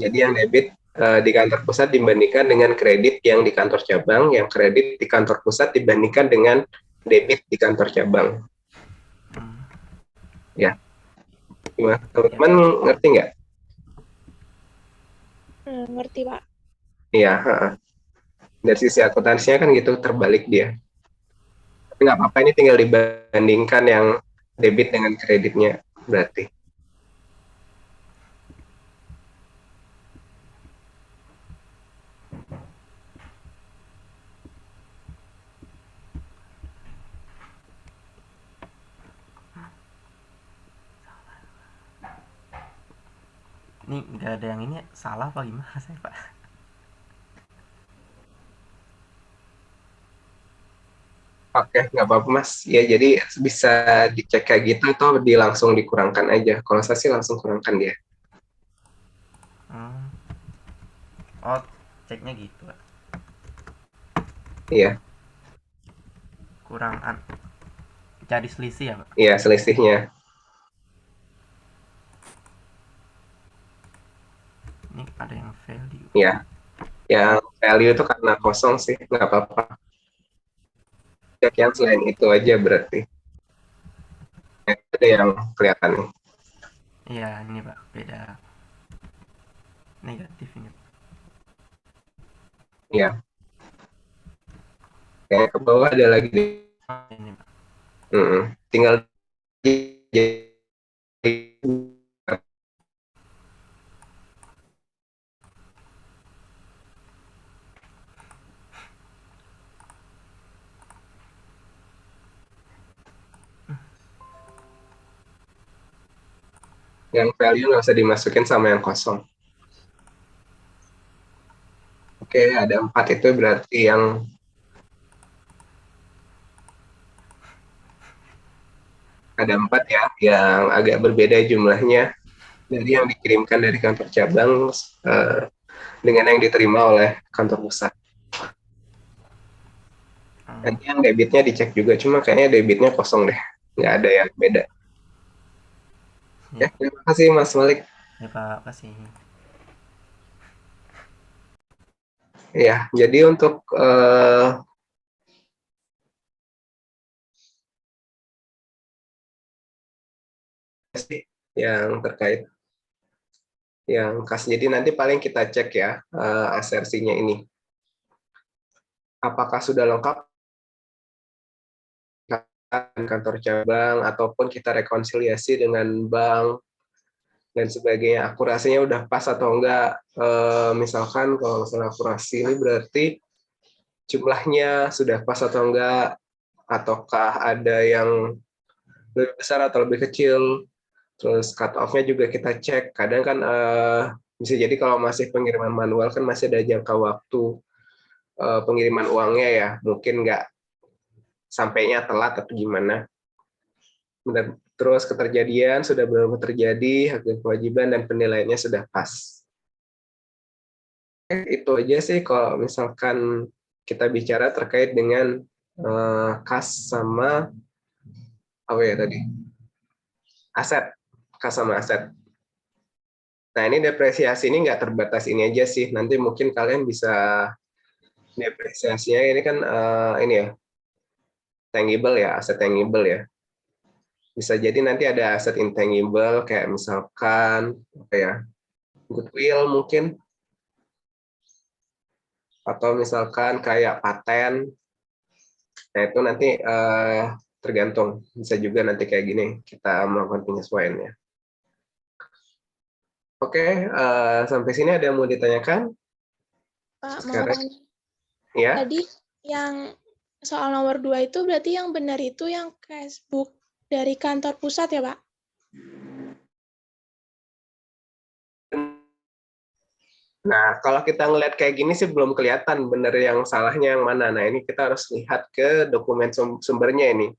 Jadi yang debit di kantor pusat dibandingkan dengan kredit yang di kantor cabang, yang kredit di kantor pusat dibandingkan dengan debit di kantor cabang. Hmm, Ya, gimana? Teman-teman ngerti nggak? Ngerti, Pak. Iya, heeh. Dari sisi akuntansinya kan gitu terbalik dia. Tapi nggak apa-apa, ini tinggal dibandingkan yang debit dengan kreditnya berarti. ini nggak ada yang ini salah apa gimana saya Pak? Oke, nggak apa-apa Mas. Ya, jadi bisa dicek kayak gitu atau langsung dikurangkan aja. Kalau saya sih langsung kurangkan dia. Hmm. Oh, ceknya gitu Pak. Iya, Kurang cari selisih ya Pak. iya selisihnya. Ini ada yang value. Iya, yang value itu karena kosong sih, nggak apa-apa. Cek yang selain itu aja berarti. Ada yang kelihatan nih. Iya ini Pak, beda negatif ini. Iya. Kayak ke bawah ada lagi deh. Oh, ini Pak. Tinggal yang value nggak usah dimasukin sama yang kosong. Oke, ada 4 itu berarti yang ada 4 ya, yang agak berbeda jumlahnya dari yang dikirimkan dari kantor cabang dengan yang diterima oleh kantor pusat. Nanti yang debitnya dicek juga, cuma kayaknya debitnya kosong deh, nggak ada yang beda. Ya, terima kasih Mas Malik. Ya Pak, kasih. Ya, jadi untuk yang terkait yang kas, jadi nanti paling kita cek ya asersinya ini. Apakah sudah lengkap kantor cabang ataupun kita rekonsiliasi dengan bank dan sebagainya, akurasinya udah pas atau enggak. Misalkan kalau masalah akurasi ini berarti jumlahnya sudah pas atau enggak, ataukah ada yang lebih besar atau lebih kecil. Terus cut off-nya juga kita cek. Kadang kan bisa jadi kalau masih pengiriman manual kan masih ada jangka waktu pengiriman uangnya ya, mungkin nggak sampainya telat atau gimana. Dan terus keterjadian sudah belum terjadi, hak dan kewajiban dan penilaiannya sudah pas. Itu aja sih kalau misalkan kita bicara terkait dengan kas sama apa ya tadi? Aset, kas sama aset. Nah, ini depresiasi ini nggak terbatas ini aja sih. Nanti mungkin kalian bisa depresiasinya ini kan ini ya, tangible ya, aset tangible ya. Bisa jadi nanti ada aset intangible kayak misalkan apa ya, goodwill mungkin, atau misalkan kayak paten. Nah, itu nanti tergantung. Bisa juga nanti kayak gini kita melakukan penyesuaian ya. Oke, sampai sini ada yang mau ditanyakan? Pak, mau Sekarang tanya. ya. Tadi yang soal nomor 2 itu berarti yang benar itu yang cashbook dari kantor pusat ya, Pak? Nah, kalau kita ngelihat kayak gini sih belum kelihatan bener yang salahnya yang mana. Nah, ini kita harus lihat ke dokumen sumbernya ini.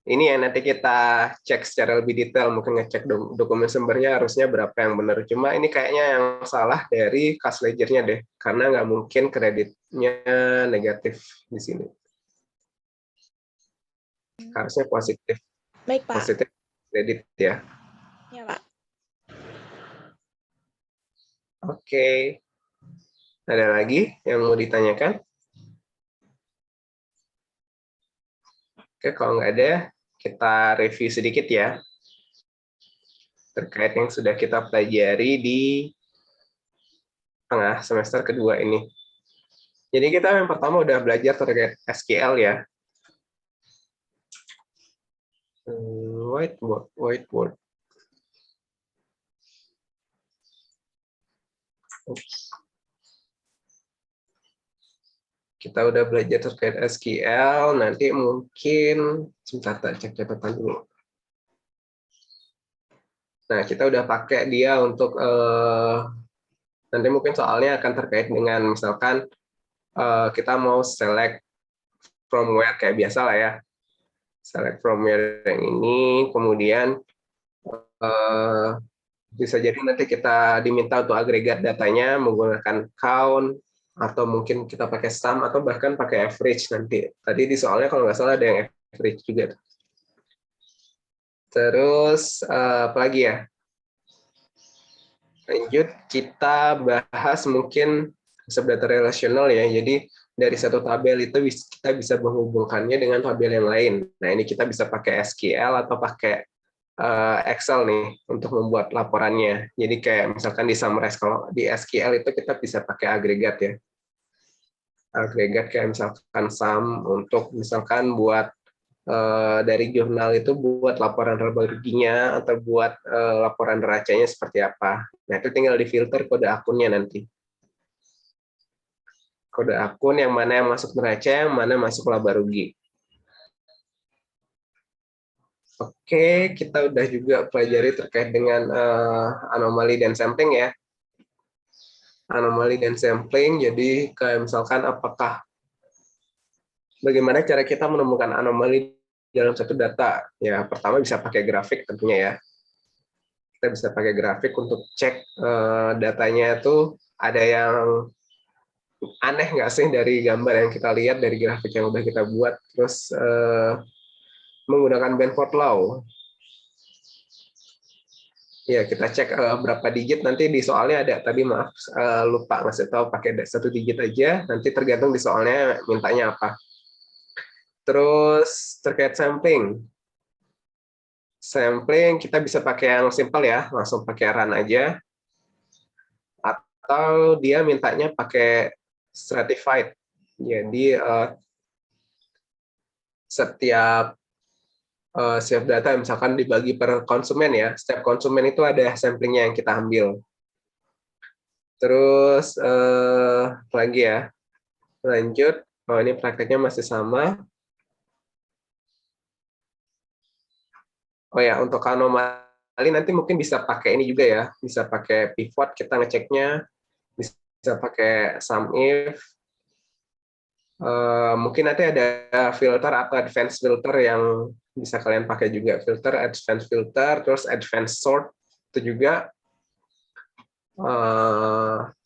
Ini yang nanti kita cek secara lebih detail, mungkin ngecek dokumen sumbernya harusnya berapa yang benar. Cuma ini kayaknya yang salah dari cash ledger-nya deh, karena nggak mungkin kreditnya negatif di sini. Harusnya positif. Baik, Pak. Positif kredit ya. Ya, Pak. Oke. Ada lagi yang mau ditanyakan? Oke, kalau nggak ada, kita review sedikit ya. Terkait yang sudah kita pelajari di tengah semester kedua ini. Jadi kita yang pertama udah belajar terkait SQL ya. Whiteboard. Oops. Kita udah belajar terkait SQL, nanti mungkin sebentar cek catatan dulu. Nah, kita udah pakai dia untuk nanti mungkin soalnya akan terkait dengan misalkan kita mau select from where kayak biasa lah ya. Select from where yang ini, kemudian bisa jadi nanti kita diminta untuk agregat datanya menggunakan count, atau mungkin kita pakai sum, atau bahkan pakai average nanti. Tadi di soalnya kalau nggak salah ada yang average juga. Terus apa lagi ya? Lanjut, kita bahas mungkin konsep data relasional ya. Jadi dari satu tabel itu kita bisa menghubungkannya dengan tabel yang lain. Nah, ini kita bisa pakai SQL atau pakai Excel nih untuk membuat laporannya. Jadi kayak misalkan di summarize, kalau di SQL itu kita bisa pakai agregat ya. Agregat kayak misalkan sum untuk misalkan buat dari jurnal itu buat laporan laba ruginya atau buat laporan neracanya seperti apa. Nah, itu tinggal difilter kode akunnya nanti. Kode akun yang mana yang masuk neraca, yang mana masuk laba rugi. Oke, kita udah juga pelajari terkait dengan anomali dan sampling ya. Anomali dan sampling, jadi kayak misalkan bagaimana cara kita menemukan anomali dalam satu data. Ya, pertama bisa pakai grafik tentunya ya. Kita bisa pakai grafik untuk cek datanya itu ada yang aneh nggak sih dari gambar yang kita lihat, dari grafik yang udah kita buat. Terus menggunakan Benford Law. Ya, kita cek berapa digit, nanti di soalnya ada, tadi maaf lupa ngasih tahu, pakai satu digit aja, nanti tergantung di soalnya mintanya apa. Terus terkait sampling. Sampling kita bisa pakai yang simple ya, langsung pakai run aja. Atau dia mintanya pakai stratified. Jadi setiap data misalkan dibagi per konsumen ya, setiap konsumen itu ada samplingnya yang kita ambil. Terus lagi ya, lanjut. Oh, ini prakteknya masih sama. Oh ya, untuk anomali nanti mungkin bisa pakai ini juga ya, bisa pakai pivot kita ngeceknya, bisa pakai sum if. Mungkin nanti ada filter atau advanced filter yang bisa kalian pakai juga, filter, advanced filter, terus advanced sort itu juga.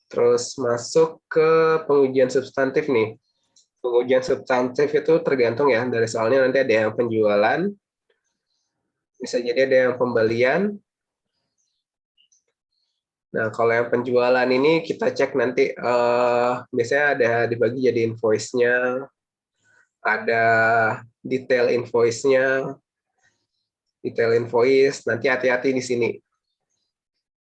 Terus masuk ke pengujian substantif nih. Pengujian substantif itu tergantung ya dari soalnya, nanti ada yang penjualan, bisa jadi ada yang pembelian. Nah, kalau yang penjualan ini kita cek nanti, biasanya ada dibagi jadi invoice-nya, ada detail invoice-nya, detail invoice, nanti hati-hati di sini.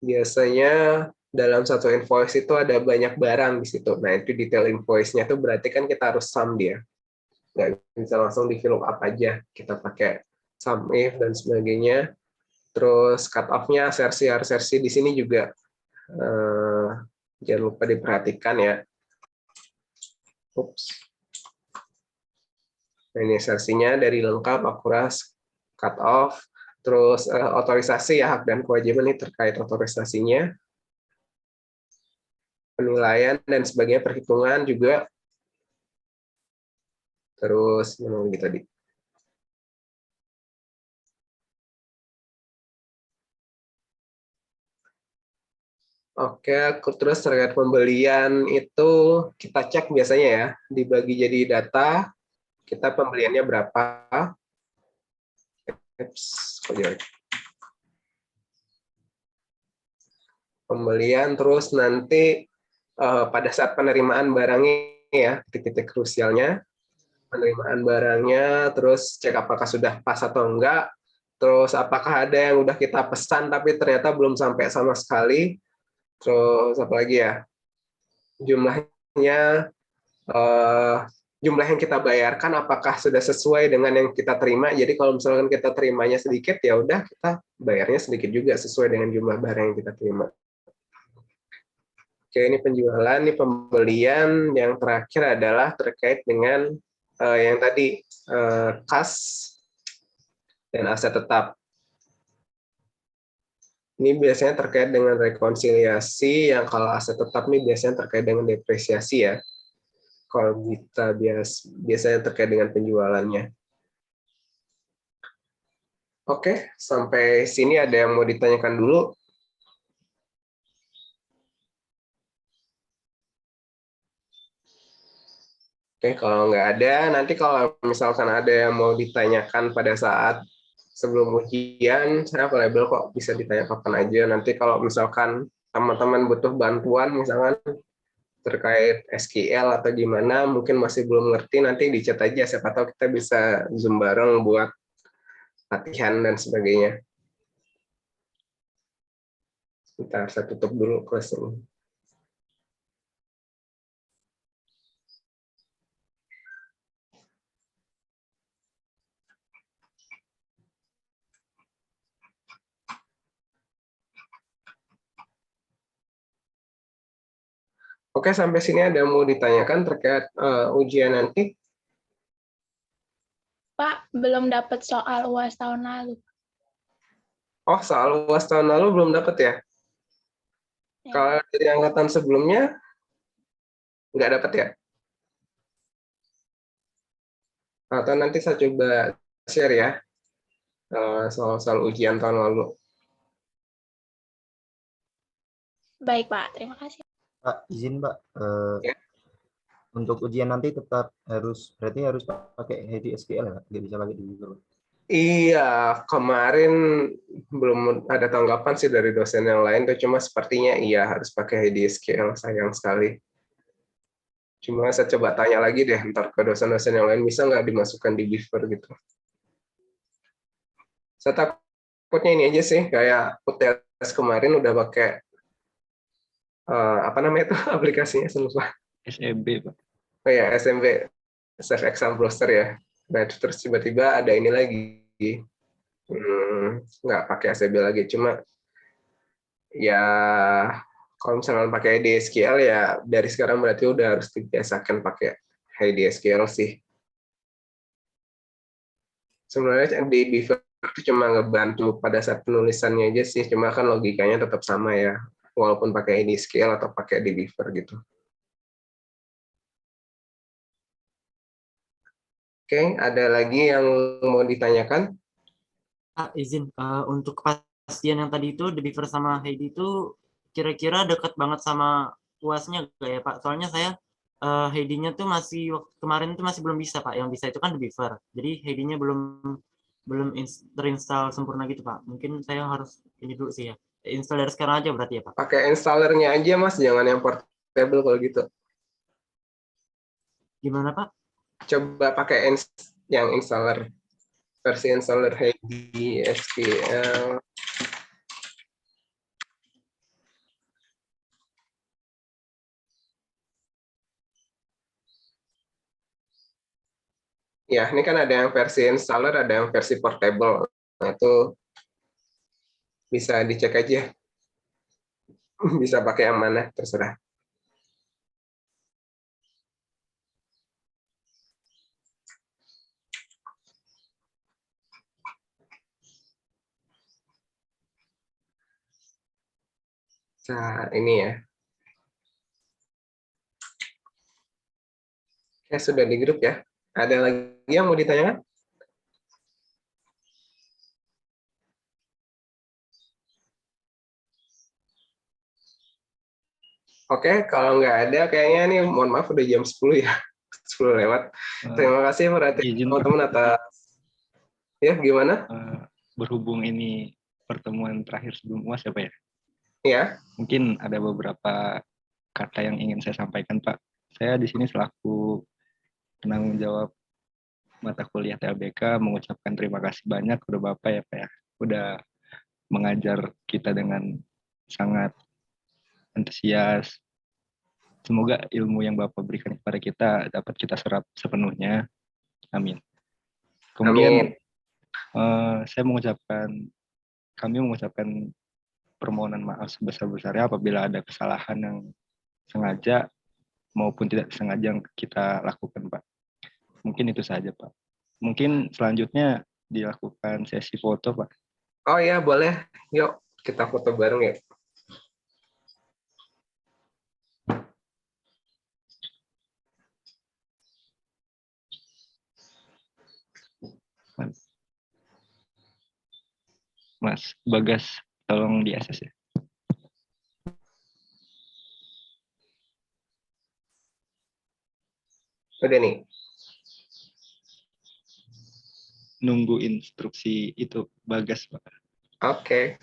Biasanya dalam satu invoice itu ada banyak barang di situ. Nah, itu detail invoice-nya itu berarti kan kita harus sum dia. Nggak bisa langsung di VLOOKUP aja. Kita pakai sum if dan sebagainya. Terus cut off-nya, asersi di sini juga jangan lupa diperhatikan ya. Ups. Nah, ini asersinya dari lengkap, akurat, cut off, terus otorisasi ya, hak dan kewajiban ini terkait otorisasinya, penilaian dan sebagainya, perhitungan juga, terus mana lagi tadi? Oke, terus terkait pembelian itu kita cek biasanya ya, dibagi jadi data, kita pembeliannya berapa. Pembelian, terus nanti pada saat penerimaan barangnya ya, titik-titik krusialnya, penerimaan barangnya, terus cek apakah sudah pas atau enggak, terus apakah ada yang udah kita pesan tapi ternyata belum sampai sama sekali. Terus apa lagi ya, jumlahnya, jumlah yang kita bayarkan apakah sudah sesuai dengan yang kita terima. Jadi kalau misalkan kita terimanya sedikit, ya udah kita bayarnya sedikit juga sesuai dengan jumlah barang yang kita terima. Oke, ini penjualan, ini pembelian. Yang terakhir adalah terkait dengan yang tadi, kas dan aset tetap. Ini biasanya terkait dengan rekonsiliasi, yang kalau aset tetap ini biasanya terkait dengan depresiasi ya. Kalau kita biasanya terkait dengan penjualannya. Oke, sampai sini ada yang mau ditanyakan dulu? Oke, kalau nggak ada, nanti kalau misalkan ada yang mau ditanyakan pada saat sebelum ujian, saya available kok, bisa ditanya kapan aja. Nanti kalau misalkan teman-teman butuh bantuan, misalkan terkait SQL atau gimana, mungkin masih belum ngerti, nanti di chat aja, siapa tahu kita bisa Zoom bareng buat latihan dan sebagainya. Bentar, saya tutup dulu kelas ini. Oke, sampai sini ada yang mau ditanyakan terkait ujian nanti? Pak, belum dapat soal UAS tahun lalu. Oh, soal UAS tahun lalu belum dapat ya? Ya. Kalau dari angkatan sebelumnya, nggak dapat ya? Atau nanti saya coba share ya, soal ujian tahun lalu. Baik, Pak. Terima kasih. Pak, izin Pak, Ya. untuk ujian nanti tetap berarti harus pakai Heidi SQL ya, nggak bisa pakai di Google. Iya, kemarin belum ada tanggapan sih dari dosen yang lain, tuh cuma sepertinya iya harus pakai HDSQL, sayang sekali. Cuma saya coba tanya lagi deh, ntar ke dosen-dosen yang lain, bisa nggak dimasukkan di Beaver gitu. Saya takutnya ini aja sih, kayak UTS kemarin udah pakai, apa namanya itu aplikasinya, lupa. SEB, Pak. Oh ya, SMB, Self Exam Browser ya. Nah, terus tiba-tiba ada ini lagi, nggak pakai SCB lagi, cuma ya kalau misalnya pakai HDSQL ya dari sekarang berarti udah harus dibiasakan pakai HDSQL sih. Sebenarnya di Beaver itu cuma ngebantu pada saat penulisannya aja sih, cuma kan logikanya tetap sama ya, walaupun pakai HDSQL atau pakai di Beaver gitu. Oke, ada lagi yang mau ditanyakan? Izin, untuk kepastian yang tadi itu, The Beaver sama Heidi itu kira-kira dekat banget sama puasnya gak ya Pak? Soalnya saya Heidi-nya tuh kemarin tuh masih belum bisa Pak. Yang bisa itu kan The Beaver. Jadi Heidi-nya belum terinstall sempurna gitu Pak. Mungkin saya harus ini dulu sih ya. Install dari sekarang aja berarti ya Pak. Pakai installernya aja Mas, jangan yang portable kalau gitu. Gimana Pak? Coba pakai yang installer, versi installer Heidi SQL. Ya, ini kan ada yang versi installer, ada yang versi portable. Nah, itu bisa dicek aja. Bisa pakai yang mana, terserah. Nah, ini ya. Oke, sudah di grup ya. Ada lagi yang mau ditanyakan? Oke, kalau nggak ada, kayaknya nih, mohon maaf, udah jam 10 ya. 10 lewat. Terima kasih perhatian teman-teman atas... Ya, gimana? Berhubung ini pertemuan terakhir sebelum UAS ya Pak ya? Ya. Mungkin ada beberapa kata yang ingin saya sampaikan Pak. Saya di sini selaku penanggung jawab mata kuliah TLBK mengucapkan terima kasih banyak kepada Bapak ya Pak ya. Udah mengajar kita dengan sangat antusias. Semoga ilmu yang Bapak berikan kepada kita dapat kita serap sepenuhnya. Amin. Kemudian kami mengucapkan permohonan maaf sebesar-besarnya apabila ada kesalahan yang sengaja maupun tidak sengaja yang kita lakukan, Pak. Mungkin itu saja, Pak. Mungkin selanjutnya dilakukan sesi foto, Pak. Oh ya, boleh. Yuk, kita foto bareng ya. Mas Bagas, tolong di akses ya. Udah nih. Nunggu instruksi itu Bagas, Pak. Oke.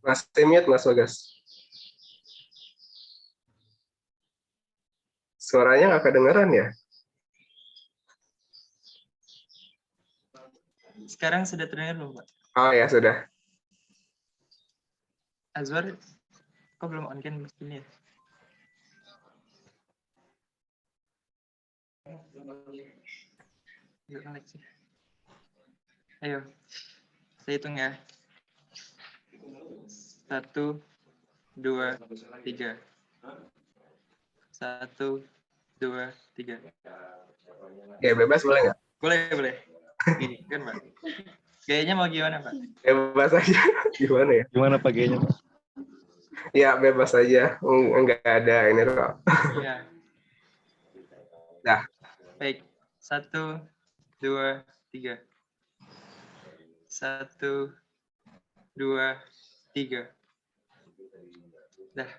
Mas mute, Mas Bagas. Suaranya nggak kedengeran ya? Sekarang sudah terdengar belum, Pak? Oh ya, sudah. Azwar, kok belum on cam ini ya? Yuk, Alex. Ayo, saya hitung ya. 1, 2, 3. 1, 2, 3. Ya, bebas boleh nggak? Boleh. Gini, kan, Pak? Gayanya mau gimana, Pak? Bebas aja. Gimana ya? Gimana Pak gayanya, Pak? Ya, bebas aja. Enggak ada ini kok. Ya. Dah. Baik. 1, 2, 3. 1, 2, 3. Dah.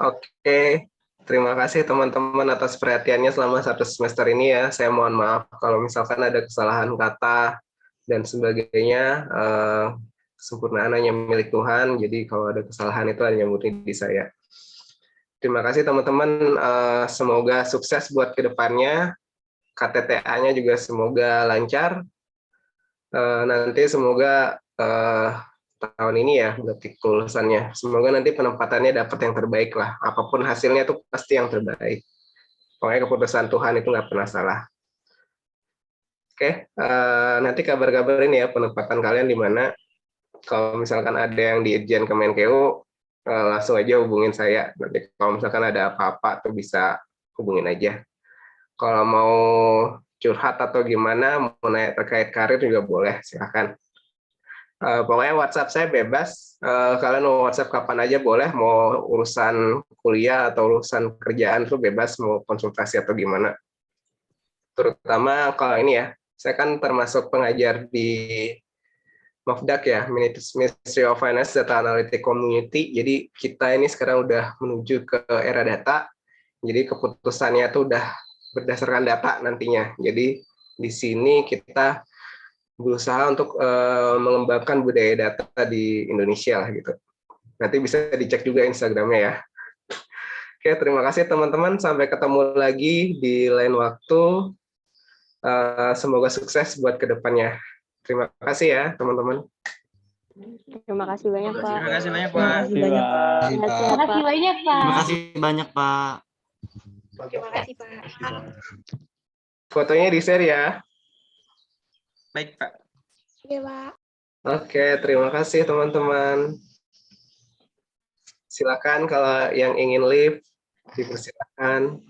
Oke. Terima kasih teman-teman atas perhatiannya selama 1 semester ini ya. Saya mohon maaf kalau misalkan ada kesalahan kata dan sebagainya. Kesempurnaan hanya milik Tuhan. Jadi kalau ada kesalahan itu hanya murni di saya. Terima kasih teman-teman. Semoga sukses buat kedepannya. KTTA-nya juga semoga lancar. Nanti semoga tahun ini ya berarti kelulusannya. Semoga nanti penempatannya dapat yang terbaik lah. Apapun hasilnya itu pasti yang terbaik. Pokoknya keputusan Tuhan itu nggak pernah salah. Oke, nanti kabar-kabarin ya penempatan kalian di mana. Kalau misalkan ada yang di Irjen Kemenkeu, langsung aja hubungin saya. Nanti kalau misalkan ada apa-apa tuh bisa hubungin aja. Kalau mau curhat atau gimana, mau nanya terkait karir juga boleh, silakan. Pokoknya WhatsApp saya bebas. Kalian mau WhatsApp kapan aja boleh. Mau urusan kuliah atau urusan kerjaan tuh bebas. Mau konsultasi atau gimana. Terutama kalau ini ya, saya kan termasuk pengajar di MOFDAC ya, Ministry of Finance Data Analytic Community. Jadi kita ini sekarang udah menuju ke era data. Jadi keputusannya itu udah berdasarkan data nantinya. Jadi di sini kita berusaha untuk mengembangkan budaya data di Indonesia lah gitu. Nanti bisa dicek juga Instagramnya ya. Oke, terima kasih teman-teman. Sampai ketemu lagi di lain waktu. Semoga sukses buat kedepannya. Terima kasih ya teman-teman. Terima kasih banyak, Pak. Terima kasih banyak, Terima Pak. kasih banyak, Pak. Terima kasih banyak, Pak. Terima kasih banyak, Pak. Terima kasih, Pak. Fotonya di-share ya. Baik, Pak. Oke, Pak. Oke, terima kasih teman-teman. Silakan kalau yang ingin live, dipersilakan.